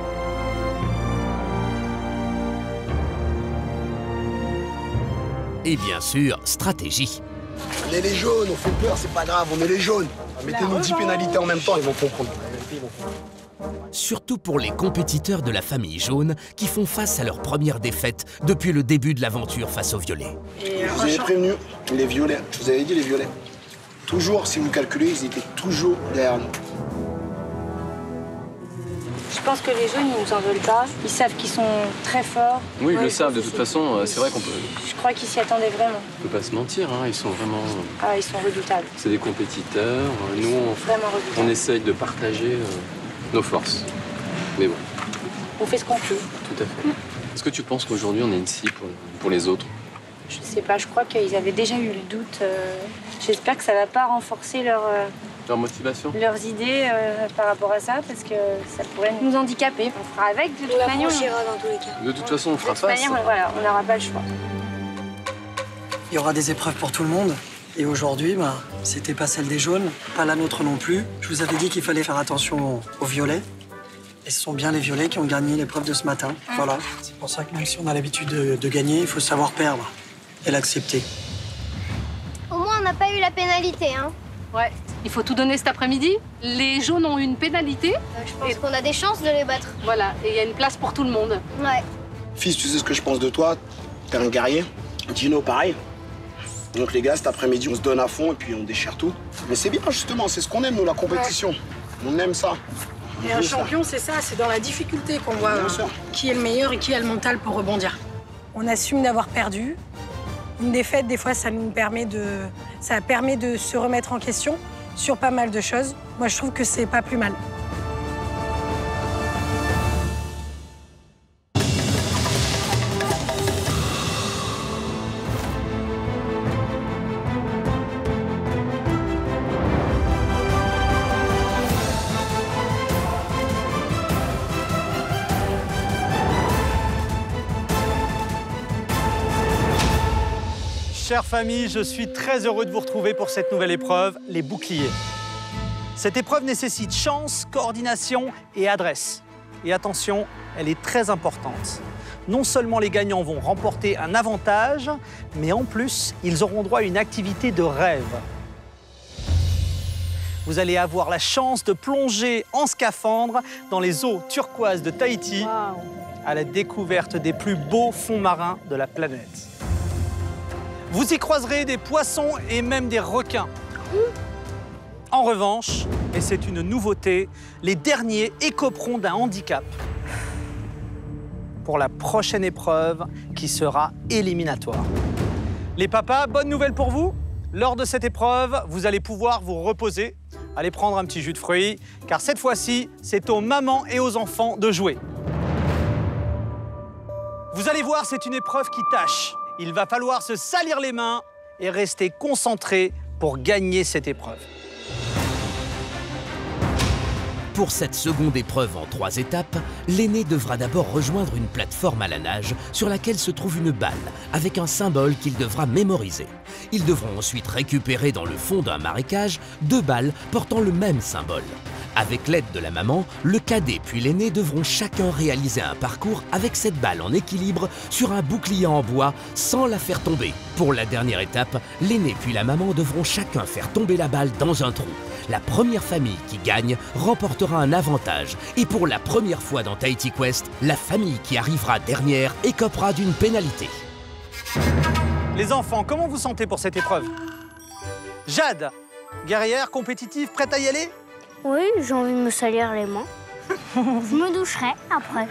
et bien sûr, stratégie. On est les jaunes, on fait peur, c'est pas grave, on est les jaunes. Mettez-nous 10 pénalités en même temps, ils vont comprendre. Surtout pour les compétiteurs de la famille jaune qui font face à leur première défaite depuis le début de l'aventure face aux violets. Je vous avais prévenu, les violets, je vous avais dit les violets. Toujours, si vous calculez, ils étaient toujours derrière nous. Je pense que les jaunes, ils nous en veulent pas. Ils savent qu'ils sont très forts. Oui, ils le savent. De toute façon, c'est vrai qu'on peut... Je crois qu'ils s'y attendaient vraiment. On peut pas se mentir, hein. Ils sont vraiment... Ah, ils sont redoutables. C'est des compétiteurs. Nous, on essaye de partager nos forces. Mais bon. On fait ce qu'on peut. Tout à fait. Est-ce que tu penses qu'aujourd'hui, on est une cible pour les autres? Je sais pas, je crois qu'ils avaient déjà eu le doute. J'espère que ça va pas renforcer Leur motivation. Leurs idées par rapport à ça, parce que ça pourrait nous handicaper. On fera avec, de toute manière. On ira dans tous les cas. De toute façon, on fera face. De toute manière, voilà, on n'aura pas le choix. Il y aura des épreuves pour tout le monde. Et aujourd'hui, c'était pas celle des jaunes, pas la nôtre non plus. Je vous avais dit qu'il fallait faire attention aux violets. Et ce sont bien les violets qui ont gagné l'épreuve de ce matin. Voilà. C'est pour ça que même si on a l'habitude de gagner, il faut savoir perdre et l'accepter. Au moins, on n'a pas eu la pénalité, hein. Ouais, il faut tout donner cet après-midi. Les jaunes ont une pénalité. Je pense qu'on a des chances de les battre. Voilà, et il y a une place pour tout le monde. Ouais. Fils, tu sais ce que je pense de toi? T'es un guerrier. Gino, pareil. Donc les gars, cet après-midi, on se donne à fond et puis on déchire tout. Mais c'est bien, justement, c'est ce qu'on aime, nous, la compétition. Ouais. On aime ça. Et un champion, c'est ça, c'est dans la difficulté qu'on voit qui est le meilleur et qui a le mental pour rebondir. On assume d'avoir perdu. Une défaite, des fois, ça permet de se remettre en question sur pas mal de choses. Moi, je trouve que c'est pas plus mal. Chère famille, je suis très heureux de vous retrouver pour cette nouvelle épreuve, les boucliers. Cette épreuve nécessite chance, coordination et adresse. Et attention, elle est très importante. Non seulement les gagnants vont remporter un avantage, mais en plus, ils auront droit à une activité de rêve. Vous allez avoir la chance de plonger en scaphandre dans les eaux turquoises de Tahiti, à la découverte des plus beaux fonds marins de la planète. Vous y croiserez des poissons et même des requins. En revanche, et c'est une nouveauté, les derniers écoperont d'un handicap pour la prochaine épreuve qui sera éliminatoire. Les papas, bonne nouvelle pour vous. Lors de cette épreuve, vous allez pouvoir vous reposer, aller prendre un petit jus de fruits, car cette fois-ci, c'est aux mamans et aux enfants de jouer. Vous allez voir, c'est une épreuve qui tâche. Il va falloir se salir les mains et rester concentré pour gagner cette épreuve. Pour cette seconde épreuve en 3 étapes, l'aîné devra d'abord rejoindre une plateforme à la nage sur laquelle se trouve une balle avec un symbole qu'il devra mémoriser. Ils devront ensuite récupérer dans le fond d'un marécage 2 balles portant le même symbole. Avec l'aide de la maman, le cadet puis l'aîné devront chacun réaliser un parcours avec cette balle en équilibre sur un bouclier en bois sans la faire tomber. Pour la dernière étape, l'aîné puis la maman devront chacun faire tomber la balle dans un trou. La première famille qui gagne remportera un avantage. Et pour la première fois dans Tahiti Quest, la famille qui arrivera dernière écopera d'une pénalité. Les enfants, comment vous sentez pour cette épreuve? Jade, guerrière, compétitive, prête à y aller? Oui, j'ai envie de me salir les mains. Je me doucherai après.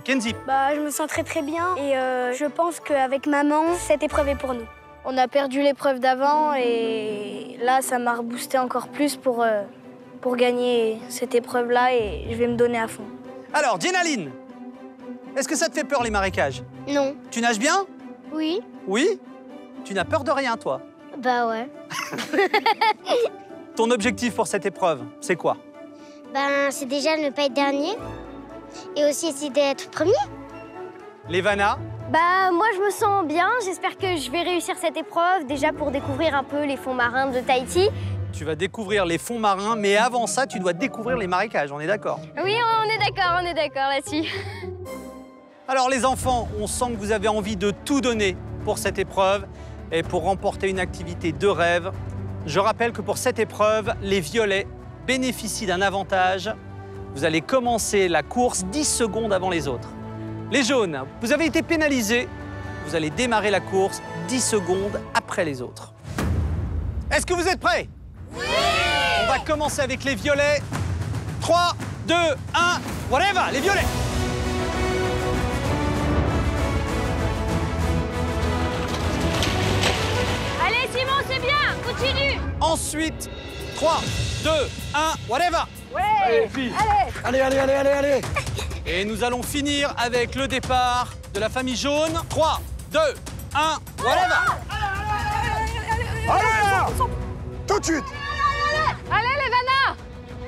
Kenzie? Je me sens très bien et je pense qu'avec maman, cette épreuve est pour nous. On a perdu l'épreuve d'avant et là, ça m'a reboosté encore plus pour gagner cette épreuve-là et je vais me donner à fond. Alors, Dienaline, est-ce que ça te fait peur les marécages? Non. Tu nages bien? Oui. Oui? Tu n'as peur de rien, toi? Bah ouais. Ton objectif pour cette épreuve, c'est quoi? C'est déjà ne pas être dernier et aussi essayer d'être premier. Lévana? Moi, je me sens bien. J'espère que je vais réussir cette épreuve, déjà pour découvrir un peu les fonds marins de Tahiti. Tu vas découvrir les fonds marins, mais avant ça, tu dois découvrir les marécages, on est d'accord? Oui, on est d'accord là-dessus. Alors les enfants, on sent que vous avez envie de tout donner pour cette épreuve et pour remporter une activité de rêve. Je rappelle que pour cette épreuve, les violets bénéficient d'un avantage. Vous allez commencer la course 10 secondes avant les autres. Les jaunes, vous avez été pénalisés. Vous allez démarrer la course 10 secondes après les autres. Est-ce que vous êtes prêts? Oui! On va commencer avec les violets. 3, 2, 1, whatever, les violets! Allez Simon, c'est bien, continue. Ensuite, 3, 2, 1, whatever! Ouais! Allez, filles! Allez! Et nous allons finir avec le départ de la famille jaune. 3, 2, 1, whatever! Allez là! Tout de suite! Allez, Levana!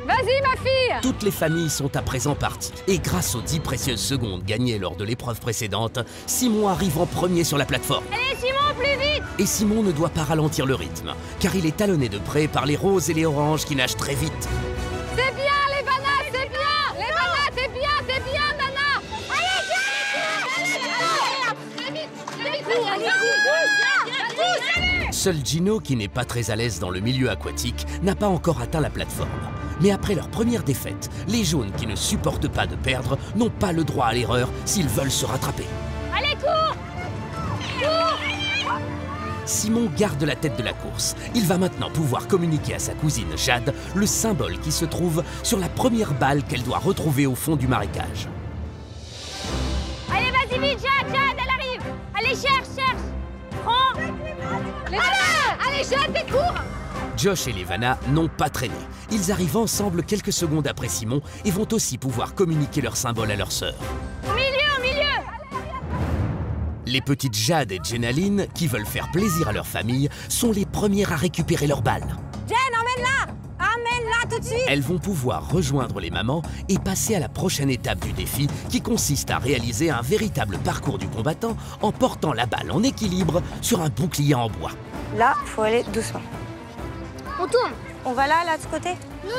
Vas-y, ma fille! Toutes les familles sont à présent parties. Et grâce aux 10 précieuses secondes gagnées lors de l'épreuve précédente, Simon arrive en premier sur la plateforme. Allez, Simon, plus vite! Et Simon ne doit pas ralentir le rythme, car il est talonné de près par les roses et les oranges qui nagent très vite. C'est bien, Levana, c'est bien! Levana, t'es bien, Nana! Seul Gino, qui n'est pas très à l'aise dans le milieu aquatique, n'a pas encore atteint la plateforme. Mais après leur première défaite, les jaunes qui ne supportent pas de perdre n'ont pas le droit à l'erreur s'ils veulent se rattraper. Allez, cours! Cours! Simon garde la tête de la course. Il va maintenant pouvoir communiquer à sa cousine Jade le symbole qui se trouve sur la première balle qu'elle doit retrouver au fond du marécage. Allez, vas-y vite, Jade, elle arrive! Allez, cherche! Prends! Allez, Jade, t'es cours! Josh et Levana n'ont pas traîné. Ils arrivent ensemble quelques secondes après Simon et vont aussi pouvoir communiquer leur symbole à leur sœur. Au milieu! Les petites Jade et Jenaline, qui veulent faire plaisir à leur famille, sont les premières à récupérer leur balle. Jen, emmène-la! Emmène-la tout de suite! Elles vont pouvoir rejoindre les mamans et passer à la prochaine étape du défi qui consiste à réaliser un véritable parcours du combattant en portant la balle en équilibre sur un bouclier en bois. Là, faut aller doucement. On tourne. On va là, de ce côté? Non,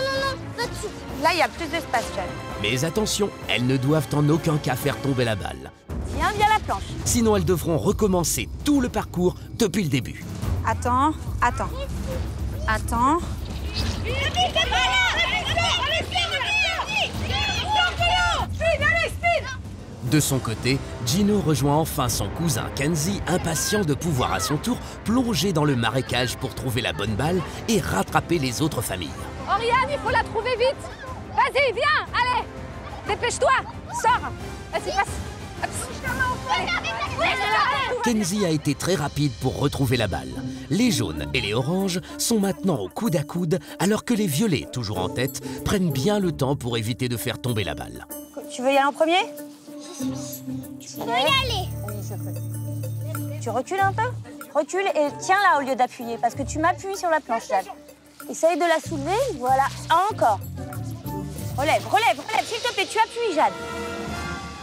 pas dessus. Là, il y a plus d'espace, Jade. Mais attention, elles ne doivent en aucun cas faire tomber la balle. Viens via la planche. Sinon, elles devront recommencer tout le parcours depuis le début. Attends. De son côté, Gino rejoint enfin son cousin Kenzie, impatient de pouvoir à son tour plonger dans le marécage pour trouver la bonne balle et rattraper les autres familles. Oriane, il faut la trouver vite! Vas-y, viens! Allez! Dépêche-toi! Sors! Vas-y, passe! Kenzie a été très rapide pour retrouver la balle. Les jaunes et les oranges sont maintenant au coude à coude, alors que les violets, toujours en tête, prennent bien le temps pour éviter de faire tomber la balle. Tu veux y aller en premier? Tu peux y aller. Tu recules un peu? Recule et tiens là au lieu d'appuyer, parce que tu m'appuies sur la planche, Jade. Essaye de la soulever, voilà, encore. Relève, s'il te plaît, tu appuies, Jade.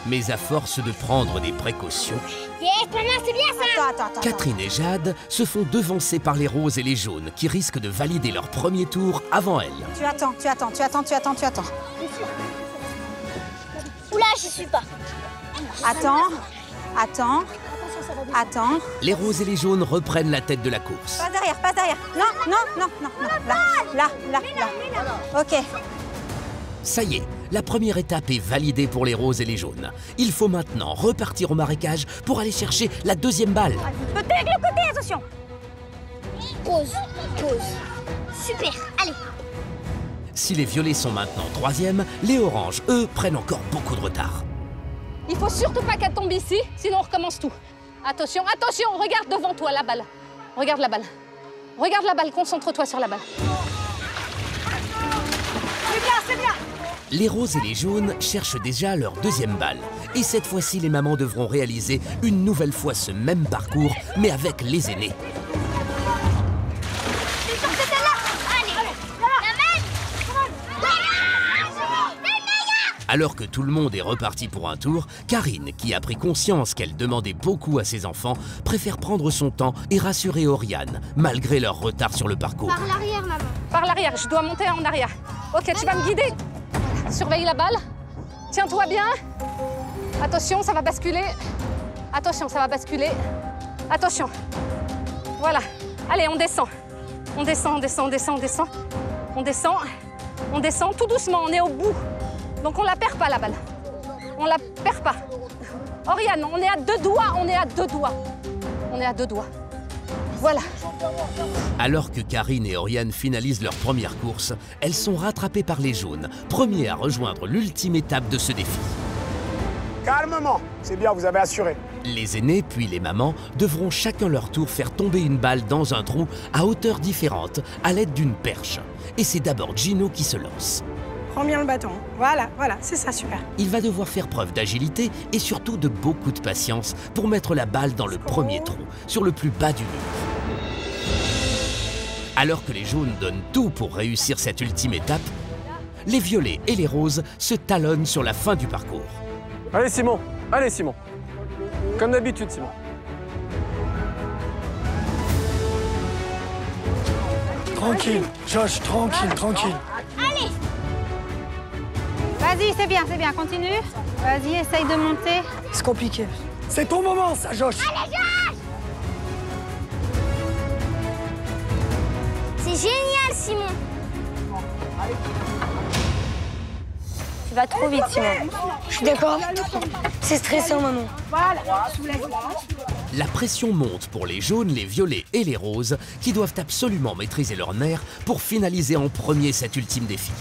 Mais à force de prendre des précautions, Yes, maman, c'est bien ça. Attends. Catherine et Jade se font devancer par les roses et les jaunes qui risquent de valider leur premier tour avant elles. Tu attends. Oula, j'y suis pas. Attends. Les roses et les jaunes reprennent la tête de la course. Passe derrière. Non. Là. Ok. Ça y est, la première étape est validée pour les roses et les jaunes. Il faut maintenant repartir au marécage pour aller chercher la deuxième balle. Peut-être avec le côté, attention. Pause. Super, allez. Si les violets sont maintenant troisième, les oranges, eux, prennent encore beaucoup de retard. Il faut surtout pas qu'elle tombe ici, sinon on recommence tout. Attention, regarde devant toi la balle. Regarde la balle, concentre-toi sur la balle. C'est bien. Les roses et les jaunes cherchent déjà leur deuxième balle. Et cette fois-ci, les mamans devront réaliser une nouvelle fois ce même parcours, mais avec les aînés. Alors que tout le monde est reparti pour un tour, Karine, qui a pris conscience qu'elle demandait beaucoup à ses enfants, préfère prendre son temps et rassurer Oriane, malgré leur retard sur le parcours. Par l'arrière, maman. Par l'arrière, je dois monter en arrière. Ok, tu vas me guider. Surveille la balle. Tiens-toi bien. Attention, ça va basculer. Attention. Voilà. Allez, on descend. On descend tout doucement, on est au bout. Donc on la perd pas la balle. On la perd pas. Oriane, on est à deux doigts. Voilà. Alors que Karine et Oriane finalisent leur première course, elles sont rattrapées par les jaunes, premiers à rejoindre l'ultime étape de ce défi. Calmement, c'est bien, vous avez assuré. Les aînés, puis les mamans, devront chacun leur tour faire tomber une balle dans un trou à hauteur différente à l'aide d'une perche. Et c'est d'abord Gino qui se lance. Prends bien le bâton. Voilà, c'est ça, super. Il va devoir faire preuve d'agilité et surtout de beaucoup de patience pour mettre la balle dans le premier trou, sur le plus bas du mur. À Alors que les jaunes donnent tout pour réussir cette ultime étape, les violets et les roses se talonnent sur la fin du parcours. Allez Simon, allez Simon. Comme d'habitude Simon. Tranquille, Josh, tranquille, tranquille. Allez. Vas-y, c'est bien, continue. Vas-y, essaye de monter. C'est compliqué. C'est ton moment, ça, Josh. Allez, Josh! C'est génial, Simon. Tu vas trop vite, Simon. Je suis d'accord. C'est stressant, maman. Voilà. La pression monte pour les jaunes, les violets et les roses qui doivent absolument maîtriser leurs nerfs pour finaliser en premier cet ultime défi.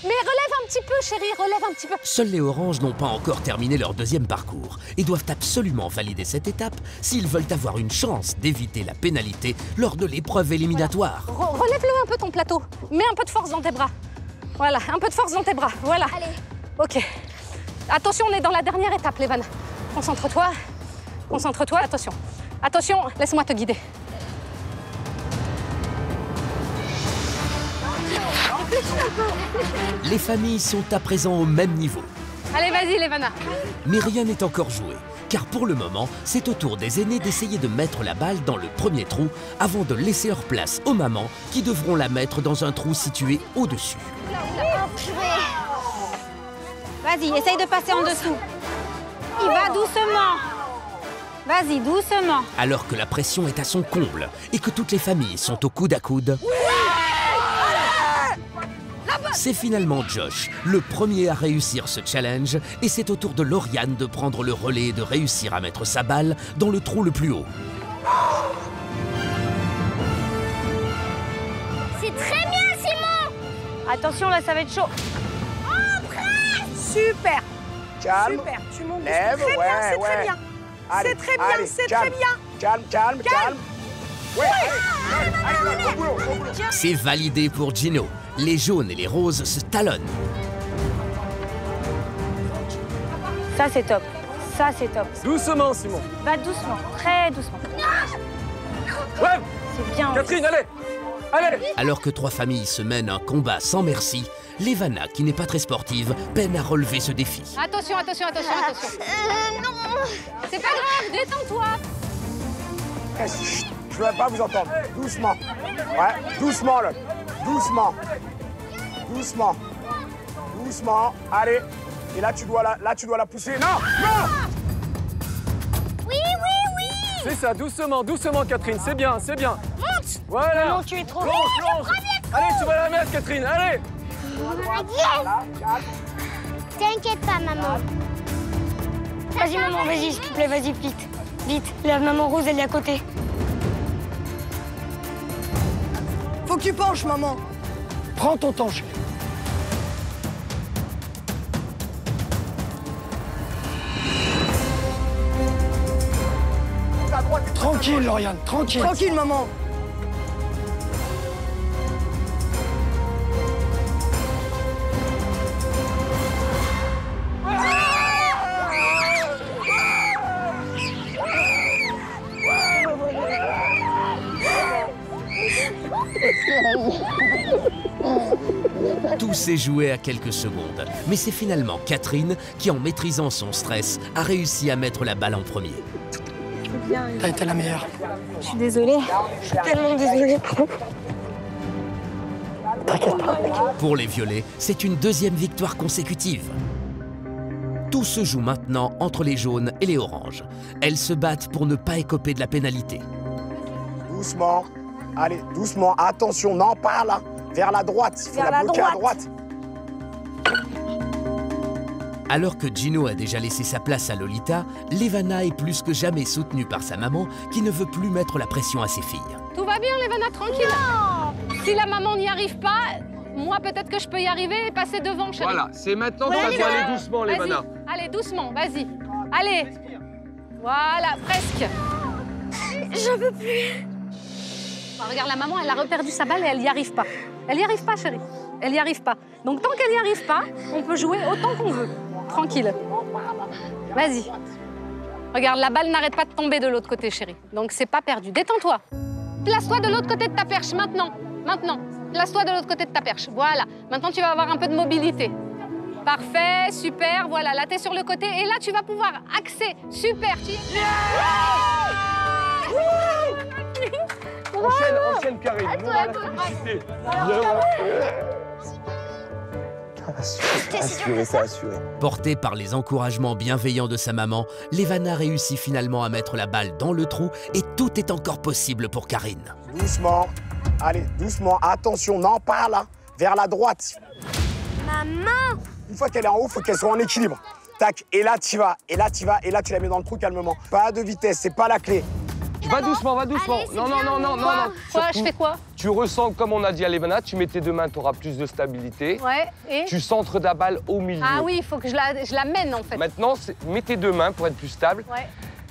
Mais relève un petit peu, chérie, relève un petit peu. Seuls les oranges n'ont pas encore terminé leur deuxième parcours et doivent absolument valider cette étape s'ils veulent avoir une chance d'éviter la pénalité lors de l'épreuve éliminatoire. Relève-le un peu ton plateau. Mets un peu de force dans tes bras. Voilà, un peu de force dans tes bras. Voilà. Allez. Ok. Attention, on est dans la dernière étape, Lévana. Concentre-toi. Concentre-toi, attention. Attention, laisse-moi te guider. Les familles sont à présent au même niveau. Allez, vas-y, Lévana. Mais rien n'est encore joué, car pour le moment, c'est au tour des aînés d'essayer de mettre la balle dans le premier trou avant de laisser leur place aux mamans qui devront la mettre dans un trou situé au-dessus. Vas-y, essaye de passer en dessous. Il va doucement. Vas-y, doucement. Alors que la pression est à son comble et que toutes les familles sont au coude à coude, c'est finalement Josh, le premier à réussir ce challenge, et c'est au tour de Lauriane de prendre le relais et de réussir à mettre sa balle dans le trou le plus haut. C'est très bien, Simon. Attention, là, ça va être chaud. Oh, presque. Super. Calme. Super, tu montes. Lève, C'est très bien, ouais, c'est ouais. très bien. Allez, C'est très bien, allez, c'est calme, très bien. Calme, calme, calme. Ouais, allez, au boulot, au boulot. C'est validé pour Gino. Les jaunes et les roses se talonnent. Ça, c'est top. Ça, c'est top. Doucement Simon. Va doucement, très doucement. Ouais. C'est bien. Catherine, allez. Allez. Alors que trois familles se mènent un combat sans merci, Lévana, qui n'est pas très sportive, peine à relever ce défi. Attention, attention, attention, attention. Non. C'est pas grave, détends-toi. Chut, je ne vais pas vous entendre. Doucement. Ouais, doucement, là. Doucement. Doucement. Doucement. Allez. Et là, tu dois la pousser. Non, non. Oui, oui, oui. C'est ça, doucement, doucement Catherine, c'est bien, c'est bien. Monte. Voilà. Non, tu es trop Plonge, plonge. Allez, tu vas la mettre Catherine, allez. Yes. T'inquiète pas, maman. Vas-y, maman, vas-y, s'il te plaît, vas-y, vite. Vite, la maman Rose, elle est à côté. Faut que tu penches, maman. Prends ton temps, chérie. Tranquille, Lauriane, tranquille. Tranquille, maman. Tout s'est joué à quelques secondes, mais c'est finalement Catherine qui, en maîtrisant son stress, a réussi à mettre la balle en premier. T'as été la meilleure. Je suis désolée. Je suis tellement désolée. T'inquiète pas. Pour les violets, c'est une deuxième victoire consécutive. Tout se joue maintenant entre les jaunes et les oranges. Elles se battent pour ne pas écoper de la pénalité. Doucement. Allez, doucement. Attention, non, pas là. Vers la droite. Il faut la bloquer à droite. Alors que Gino a déjà laissé sa place à Lolita, Lévana est plus que jamais soutenue par sa maman qui ne veut plus mettre la pression à ses filles. Tout va bien, Lévana, tranquille. Non. Si la maman n'y arrive pas, moi peut-être que je peux y arriver et passer devant, chérie. Voilà, c'est maintenant que ça doit aller doucement, Lévana. Allez, doucement, vas-y. Allez. Voilà, presque. J'en peux plus. Oh, regarde, la maman, elle a reperdu sa balle et elle n'y arrive pas. Elle n'y arrive pas, chérie. Elle n'y arrive pas. Donc tant qu'elle n'y arrive pas, on peut jouer autant qu'on veut. Tranquille. Vas-y. Regarde, la balle n'arrête pas de tomber de l'autre côté, chérie. Donc c'est pas perdu. Détends-toi. Place-toi de l'autre côté de ta perche, maintenant. Maintenant. Place-toi de l'autre côté de ta perche. Voilà. Maintenant, tu vas avoir un peu de mobilité. Parfait, super. Voilà, là, t'es sur le côté. Et là, tu vas pouvoir axer. Super. Enchaîne, Karine. À toi, à toi. Assuré, c'est assuré. Portée par les encouragements bienveillants de sa maman, Levana réussit finalement à mettre la balle dans le trou et tout est encore possible pour Karine. Doucement. Allez, doucement. Attention, non, pas là. Vers la droite. Maman! Une fois qu'elle est en haut, il faut qu'elle soit en équilibre. Tac, et là, tu vas. Et là, tu vas. Et là, tu la mets dans le trou calmement. Pas de vitesse, c'est pas la clé. Va doucement, va doucement. Allez, Non. Quoi, je fais quoi? Tu ressens, comme on a dit à Levana, tu mets tes deux mains, tu auras plus de stabilité. Ouais, et? Tu centres ta balle au milieu. Ah oui, il faut que je la mène, en fait. Maintenant, mets tes deux mains pour être plus stable. Ouais.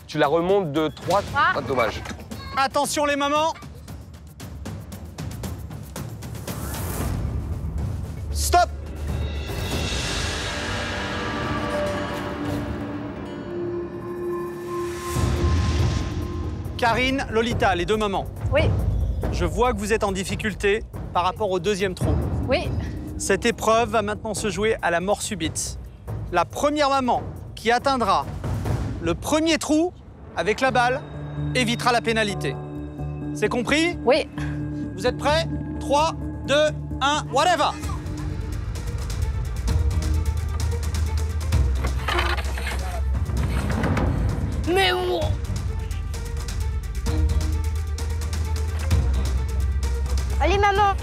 Tu la remontes de 3. Ah. Pas dommage. Attention les mamans. Stop. Karine, Lolita, les deux mamans. Oui. Je vois que vous êtes en difficulté par rapport au deuxième trou. Oui. Cette épreuve va maintenant se jouer à la mort subite. La première maman qui atteindra le premier trou avec la balle évitera la pénalité. C'est compris? Oui. Vous êtes prêts? 3, 2, 1, whatever! Mais où? Allez, maman!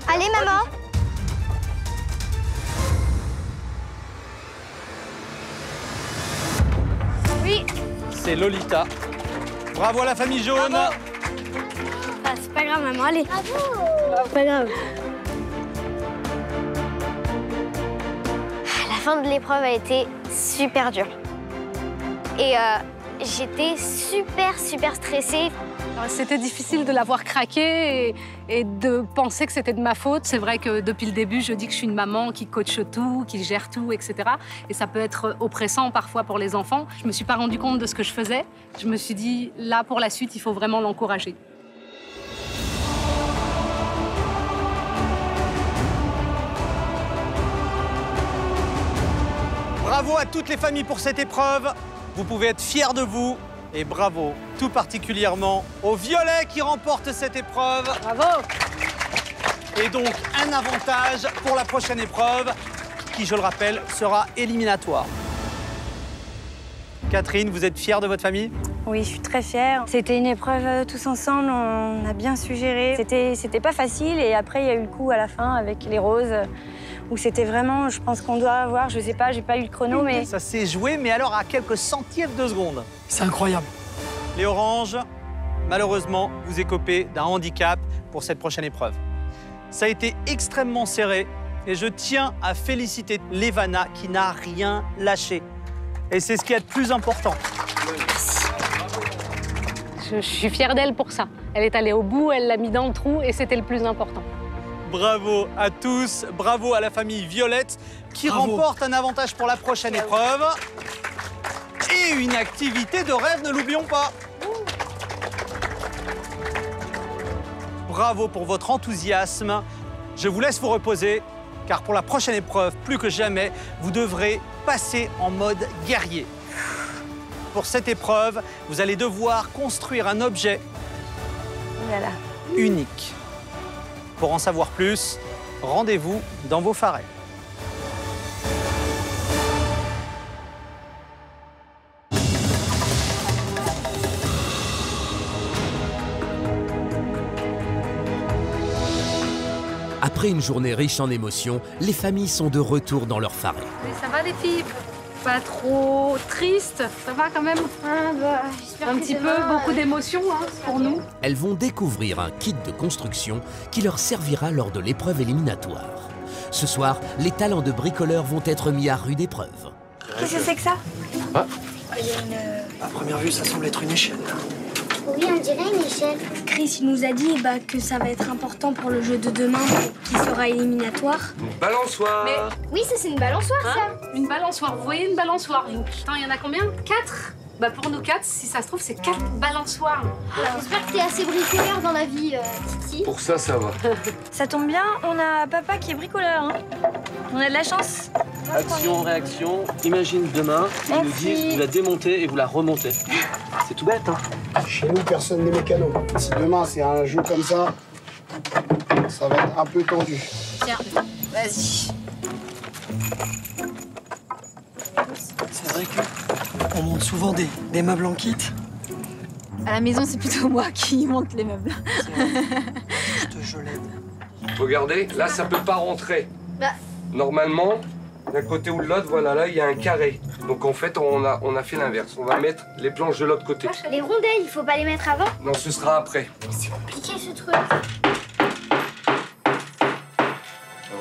Allez, maman! Oui! C'est Lolita. Bravo à la famille jaune! Bravo. Ah, c'est pas grave, maman, allez! Bravo! C'est pas grave. La fin de l'épreuve a été super dure. Et j'étais super stressée. C'était difficile de l'avoir craqué et de penser que c'était de ma faute. C'est vrai que depuis le début, je dis que je suis une maman qui coache tout, qui gère tout, etc. Et ça peut être oppressant parfois pour les enfants. Je me suis pas rendu compte de ce que je faisais. Je me suis dit, là, pour la suite, il faut vraiment l'encourager. Bravo à toutes les familles pour cette épreuve. Vous pouvez être fiers de vous. Et bravo tout particulièrement aux violets qui remportent cette épreuve. Bravo! Et donc un avantage pour la prochaine épreuve qui, je le rappelle, sera éliminatoire. Catherine, vous êtes fière de votre famille? Oui, je suis très fière. C'était une épreuve tous ensemble, on a bien su gérer. C'était pas facile et après il y a eu le coup à la fin avec les roses où c'était vraiment, je pense qu'on doit avoir, je sais pas, j'ai pas eu le chrono mais... Ça s'est joué, mais alors à quelques centièmes de seconde. C'est incroyable. Les oranges, malheureusement, vous écopez d'un handicap pour cette prochaine épreuve. Ça a été extrêmement serré et je tiens à féliciter Levana qui n'a rien lâché. Et c'est ce qui est le plus important. Je suis fière d'elle pour ça. Elle est allée au bout, elle l'a mis dans le trou et c'était le plus important. Bravo à tous, bravo à la famille Violette qui remporte un avantage pour la prochaine épreuve. Et une activité de rêve, ne l'oublions pas. Bravo pour votre enthousiasme. Je vous laisse vous reposer, car pour la prochaine épreuve, plus que jamais, vous devrez passer en mode guerrier. Pour cette épreuve, vous allez devoir construire un objet unique. Pour en savoir plus, rendez-vous dans vos pharrelles. Après une journée riche en émotions, les familles sont de retour dans leur farée. Mais ça va les filles? Pas trop triste, ça va quand même? Un petit peu, beaucoup d'émotions pour nous. Elles vont découvrir un kit de construction qui leur servira lors de l'épreuve éliminatoire. Ce soir, les talents de bricoleurs vont être mis à rude épreuve. Qu'est-ce que c'est que ça? À première vue, ça semble être une échelle. Oui, on dirait une échelle. Chris, il nous a dit que ça va être important pour le jeu de demain, qui sera éliminatoire. Une balançoire. Mais oui, ça c'est une balançoire, ça. Une balançoire, vous voyez une balançoire. Attends, il y en a combien? 4. Bah pour nous 4, si ça se trouve, c'est 4 balançoires. J'espère que t'es assez bricoleur dans la vie, Titi. Pour ça, ça va. Ça tombe bien, on a papa qui est bricoleur. Hein. On a de la chance. Action, réaction. Imagine demain, ils nous disent vous la démontez et vous la remontez. C'est tout bête, hein. Chez nous, personne n'est mécano. Si demain, c'est un jeu comme ça va être un peu tendu. Tiens, vas-y. C'est vrai qu'on monte souvent des meubles en kit. À la maison, c'est plutôt moi qui monte les meubles. Je l'aide. Regardez, là, ça peut pas rentrer. Bah. Normalement, d'un côté ou de l'autre, voilà, là, il y a un carré. Donc en fait, on a fait l'inverse. On va mettre les planches de l'autre côté. Les rondelles, il faut pas les mettre avant? Non, ce sera après. C'est compliqué ce truc. À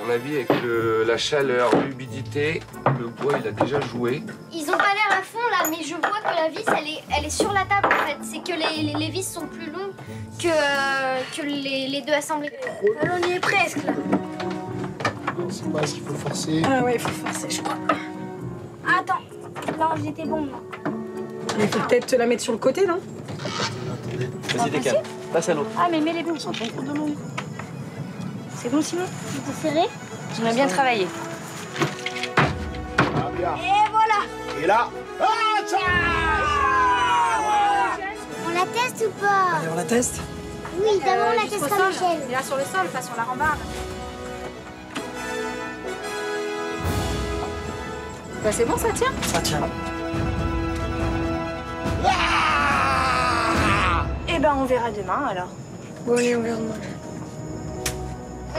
mon avis, avec la chaleur, l'humidité, le bois, il a déjà joué. Ils ont pas l'air à fond là, mais je vois que la vis, elle est sur la table en fait. C'est que les vis sont plus longues que les deux assemblés. Alors, on y est presque là. C'est pas ce qu'il faut forcer. Ah ouais, il faut forcer, je crois. Ah, attends, là j'étais bon. Il faut peut-être te la mettre sur le côté, non? Vas-y, décale. Passe à l'autre. Ah, mais mets les bouts. C'est bon, Simon? C'est serré? On a bien travaillé. Ah, bien. Et voilà! Et là, On la teste ou pas? Allez, on la teste? Oui, d'abord on la testera Michel. Et là sur le sol, pas sur la rambarde. Bah c'est bon, ça tient? Ça tient. Eh ben, on verra demain, alors. Bon, allez, on verra demain.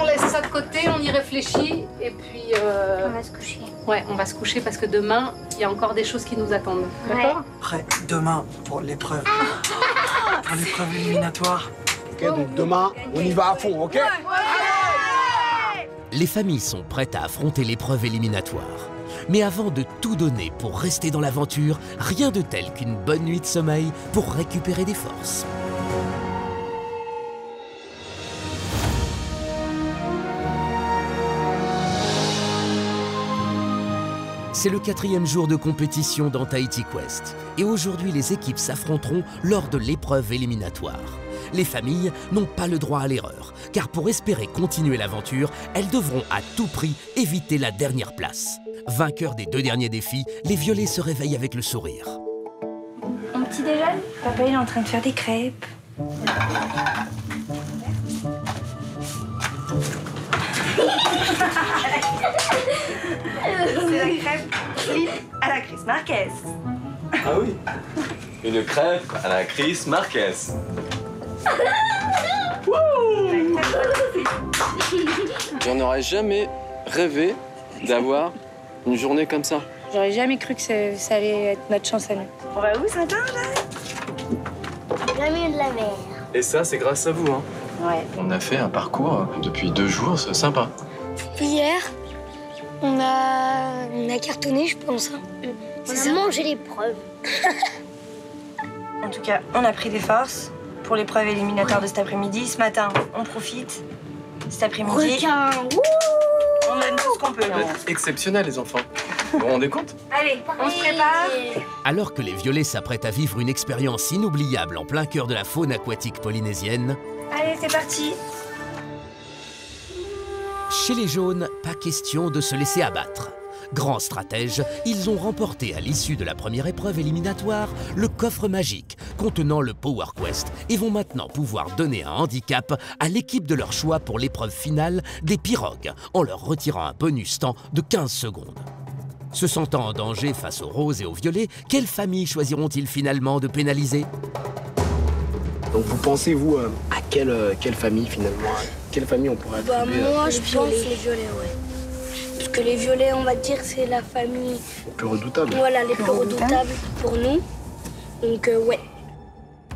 On laisse ça de côté, on y réfléchit et puis... On va se coucher. Ouais, on va se coucher parce que demain, il y a encore des choses qui nous attendent. D'accord? Prêt demain pour l'épreuve. Pour l'épreuve éliminatoire. Ok, donc demain, on y va à fond, ok? Les familles sont prêtes à affronter l'épreuve éliminatoire. Mais avant de tout donner pour rester dans l'aventure, rien de tel qu'une bonne nuit de sommeil pour récupérer des forces. C'est le 4e jour de compétition dans Tahiti Quest. Et aujourd'hui, les équipes s'affronteront lors de l'épreuve éliminatoire. Les familles n'ont pas le droit à l'erreur, car pour espérer continuer l'aventure, elles devront à tout prix éviter la dernière place. Vainqueurs des 2 derniers défis, les violets se réveillent avec le sourire. Mon petit déjeuner? Papa, il est en train de faire des crêpes. C'est la crêpe Philippe à la Chris Marquez. Ah oui. Une crêpe à la Chris Marquez. J'en aurais jamais rêvé d'avoir une journée comme ça. J'aurais jamais cru que ça allait être notre chance à nous. On va où, Saint-Anne, là? Plein milieu de la mer. Et ça, c'est grâce à vous. Hein. Ouais. On a fait un parcours depuis 2 jours, c'est sympa. Hier, on a cartonné, je pense. On a mangé l'épreuve. En tout cas, on a pris des forces pour l'épreuve éliminatoire de cet après-midi. Ce matin, on profite. Cet après-midi, Requin, on donne tout ce qu'on peut. Ça va être exceptionnel, les enfants. Vous vous rendez compte? Allez, on se prépare. Alors que les violets s'apprêtent à vivre une expérience inoubliable en plein cœur de la faune aquatique polynésienne, Allez, c'est parti. chez les jaunes, pas question de se laisser abattre. Grands stratèges, ils ont remporté à l'issue de la première épreuve éliminatoire le coffre magique contenant le Power Quest et vont maintenant pouvoir donner un handicap à l'équipe de leur choix pour l'épreuve finale des pirogues en leur retirant un bonus temps de 15 secondes. Se sentant en danger face aux roses et aux violets, quelle famille choisiront-ils finalement de pénaliser? Donc vous pensez, vous, à quelle famille finalement? Quelle famille on pourrait attribuer? Moi, je pense les violets, ouais. Parce que les violets, on va dire, c'est la famille... Les plus redoutables. Voilà, les plus redoutables pour nous. Donc, ouais.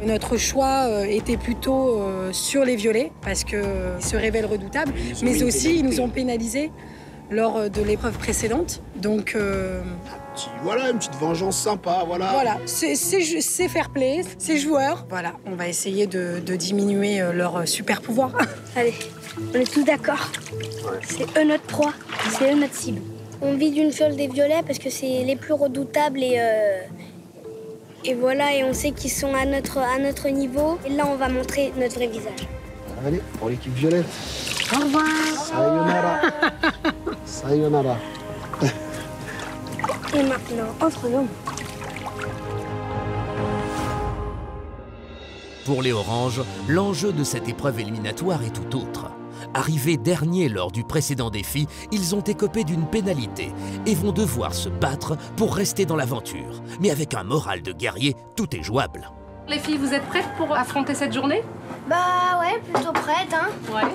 Notre choix était plutôt sur les violets, parce qu'ils se révèlent redoutables, mais aussi ils nous ont pénalisés lors de l'épreuve précédente. Donc voilà, une petite vengeance sympa, voilà. Voilà, c'est fair play, c'est joueur. Voilà, on va essayer de diminuer leur super pouvoir. Allez, on est tous d'accord. Ouais. C'est eux notre proie, c'est eux notre cible. On vise une fiole des violets parce que c'est les plus redoutables et voilà, et on sait qu'ils sont à notre niveau. Et là, on va montrer notre vrai visage. Allez, pour l'équipe violette. Au revoir. Sayonara. Sayonara. Et maintenant, entre nous. Pour les Oranges, l'enjeu de cette épreuve éliminatoire est tout autre. Arrivés derniers lors du précédent défi, ils ont écopé d'une pénalité et vont devoir se battre pour rester dans l'aventure. Mais avec un moral de guerrier, tout est jouable. Les filles, vous êtes prêtes pour affronter cette journée? Bah ouais, plutôt prête, hein. Ouais.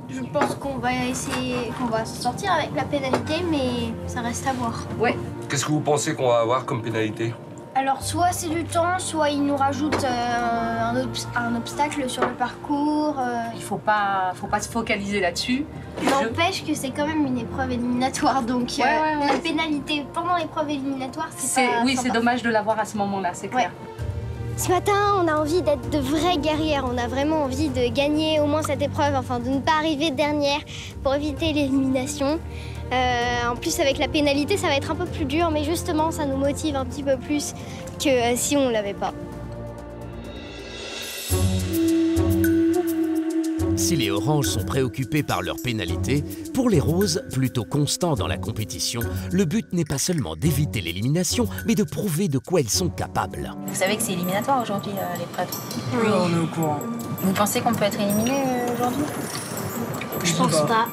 Je pense qu'on va essayer, qu'on va s'en sortir avec la pénalité, mais ça reste à voir. Ouais. Qu'est-ce que vous pensez qu'on va avoir comme pénalité? Alors, soit c'est du temps, soit ils nous rajoutent un obstacle sur le parcours. Il faut pas se focaliser là-dessus. N'empêche que c'est quand même une épreuve éliminatoire, donc ouais. la pénalité pendant l'épreuve éliminatoire, c'est pas Oui, sympa. c'est dommage de l'avoir à ce moment-là, c'est clair. Ouais. Ce matin, on a envie d'être de vraies guerrières. On a vraiment envie de gagner au moins cette épreuve, enfin de ne pas arriver dernière pour éviter l'élimination. En plus, avec la pénalité, ça va être un peu plus dur, mais justement, ça nous motive un petit peu plus que si on ne l'avait pas. Si les Oranges sont préoccupés par leur pénalité, pour les Roses, plutôt constants dans la compétition, le but n'est pas seulement d'éviter l'élimination, mais de prouver de quoi ils sont capables. Vous savez que c'est éliminatoire aujourd'hui, l'épreuve? Oui, on est au courant. Vous pensez qu'on peut être éliminé aujourd'hui? Je pense pas.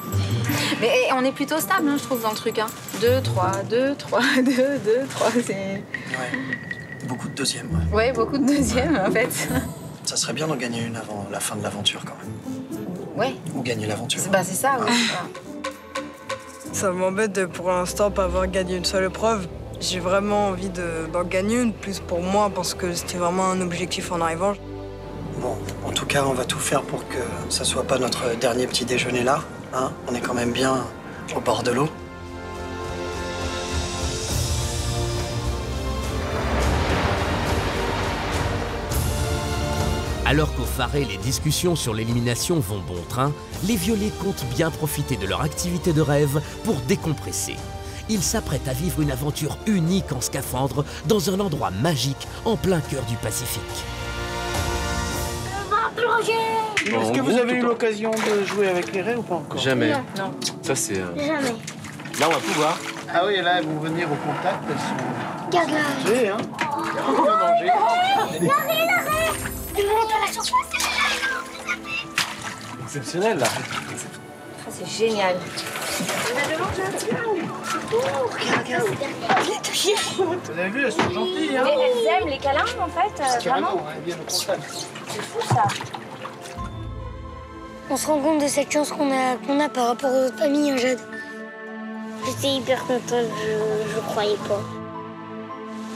Mais on est plutôt stable, hein, je trouve, dans le truc. 2, 3, 2, 3, 2, 2, 3, c'est... Ouais, beaucoup de deuxièmes. Ouais, beaucoup de deuxièmes, en fait. Ça serait bien d'en gagner une avant la fin de l'aventure, quand même. Ouais. Ou gagner l'aventure. Bah, c'est ça, oui. Ça m'embête de, pour l'instant, pas avoir gagné une seule épreuve. J'ai vraiment envie d'en gagner une, plus pour moi, parce que c'était vraiment un objectif en arrivant. Bon, en tout cas, on va tout faire pour que ça soit pas notre dernier petit déjeuner là. Hein, on est quand même bien au bord de l'eau. Alors qu'au Faré, les discussions sur l'élimination vont bon train, les Violets comptent bien profiter de leur activité de rêve pour décompresser. Ils s'apprêtent à vivre une aventure unique en scaphandre dans un endroit magique en plein cœur du Pacifique. Est-ce que vous avez eu l'occasion de jouer avec les raies ou pas encore? Jamais. Non. Ça, c'est... Jamais. Là, on va pouvoir. Ah oui, là, elles vont venir au contact, elles sont... Regarde là. Danger, hein. Aucun danger. L'arrêt. Elle monte à la surface. Exceptionnel, là. Ça, c'est génial. Regarde. Je l'ai touché. Vous avez vu, elles sont gentilles, hein. Mais elles aiment les câlins, en fait, Carrément, vraiment. elles viennent au contact. C'est fou, ça. On se rend compte de cette chance qu'on a par rapport aux autres familles, hein, Jade. J'étais hyper contente, je croyais pas.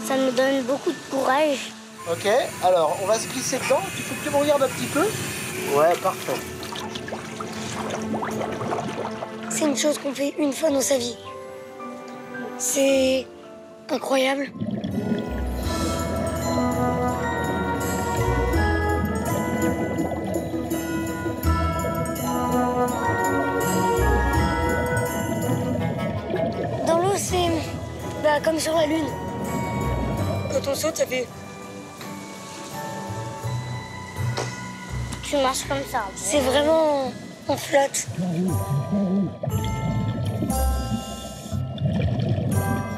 Ça me donne beaucoup de courage. Ok, alors on va se glisser dedans. Il faut que tu me regardes un petit peu. Ouais, parfait. C'est une chose qu'on fait une fois dans sa vie. C'est incroyable. Dans l'eau, c'est comme sur la Lune. Quand on saute, ça fait... Tu marches comme ça. C'est vraiment... on flotte.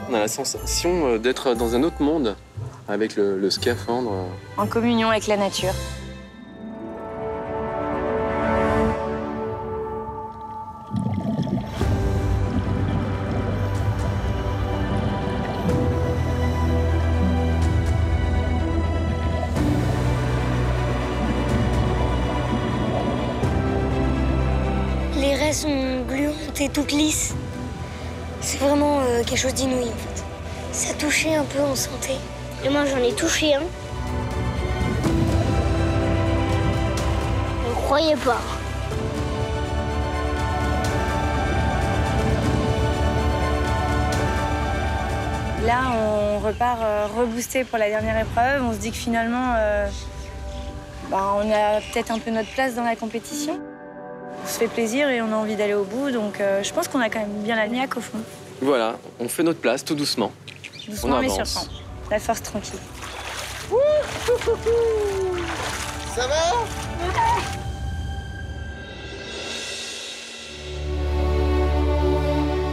On a la sensation d'être dans un autre monde avec le scaphandre. En communion avec la nature. Les raies sont gluantes et toutes lisses. C'est vraiment quelque chose d'inouï en fait. Ça touchait un peu, on sentait. Et moi j'en ai touché un. On croyait pas. Là, on repart reboosté pour la dernière épreuve. On se dit que finalement, on a peut-être un peu notre place dans la compétition. On se fait plaisir et on a envie d'aller au bout. Donc je pense qu'on a quand même bien la niaque au fond. Voilà, on fait notre place tout doucement. Doucement on mais avance. sûrement. La force tranquille. Ça va?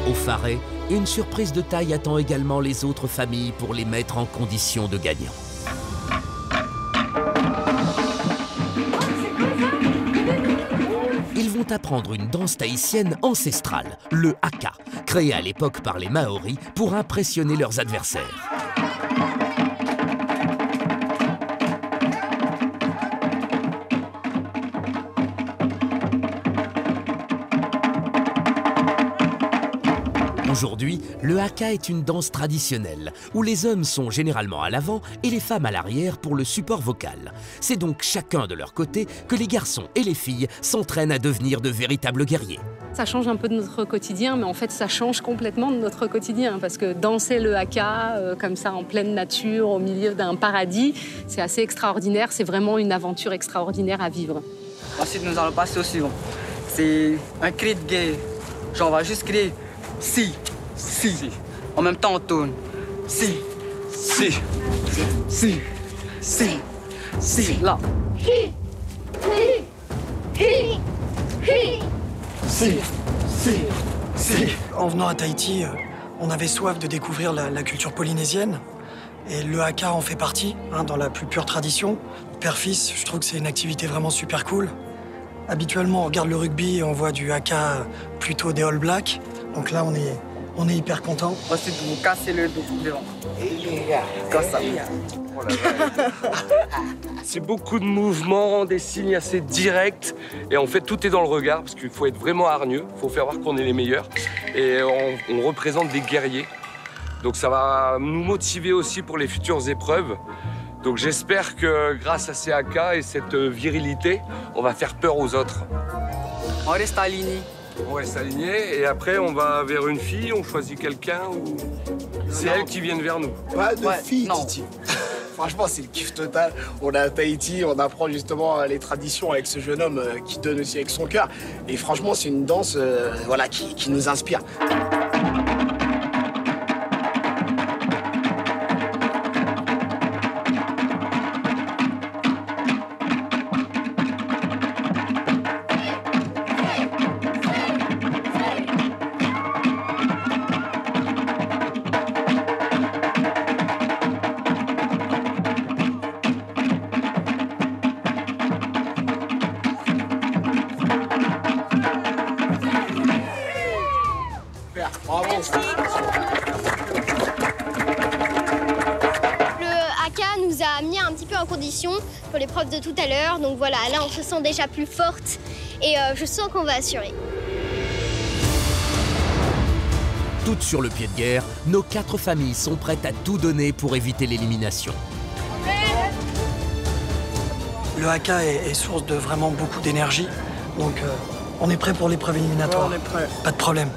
Au Faret, une surprise de taille attend également les autres familles pour les mettre en condition de gagnants. Ils vont apprendre une danse tahitienne ancestrale, le haka, créé à l'époque par les Maoris pour impressionner leurs adversaires. Aujourd'hui, le haka est une danse traditionnelle, où les hommes sont généralement à l'avant et les femmes à l'arrière pour le support vocal. C'est donc chacun de leur côté que les garçons et les filles s'entraînent à devenir de véritables guerriers. Ça change un peu de notre quotidien, mais en fait, ça change complètement de notre quotidien. Parce que danser le haka, comme ça, en pleine nature, au milieu d'un paradis, c'est assez extraordinaire. C'est vraiment une aventure extraordinaire à vivre. Ensuite, nous allons passer au suivant. C'est un cri de guerre. Genre, on va juste crier si, si. En même temps, on tourne. Si, si, si, si, si. Là. Si, si, si. En venant à Tahiti, on avait soif de découvrir la culture polynésienne. Et le haka en fait partie, dans la plus pure tradition. Père-fils, je trouve que c'est une activité vraiment super cool. Habituellement, on regarde le rugby et on voit du haka plutôt des All Blacks. Donc là, on est hyper content. Ensuite, vous cassez le dos devant. Comme ça. C'est beaucoup de mouvements, des signes assez directs. Et en fait, tout est dans le regard, parce qu'il faut être vraiment hargneux. Il faut faire voir qu'on est les meilleurs. Et on représente des guerriers. Donc ça va nous motiver aussi pour les futures épreuves. Donc j'espère que grâce à ces haka et cette virilité, on va faire peur aux autres. On reste aligné. On reste aligné et après on va vers une fille, on choisit quelqu'un ou c'est elle qui vient vers nous. Pas de fille, Titi. Franchement, c'est le kiff total. On est à Tahiti, on apprend justement les traditions avec ce jeune homme qui donne aussi avec son cœur. Et franchement, c'est une danse qui nous inspire. Pour l'épreuve de tout à l'heure. Donc voilà, là on se sent déjà plus forte et je sens qu'on va assurer. Toutes sur le pied de guerre, nos 4 familles sont prêtes à tout donner pour éviter l'élimination. Le haka est source de vraiment beaucoup d'énergie. Donc on est prêt pour l'épreuve éliminatoire. Ouais, on est prêt. Pas de problème.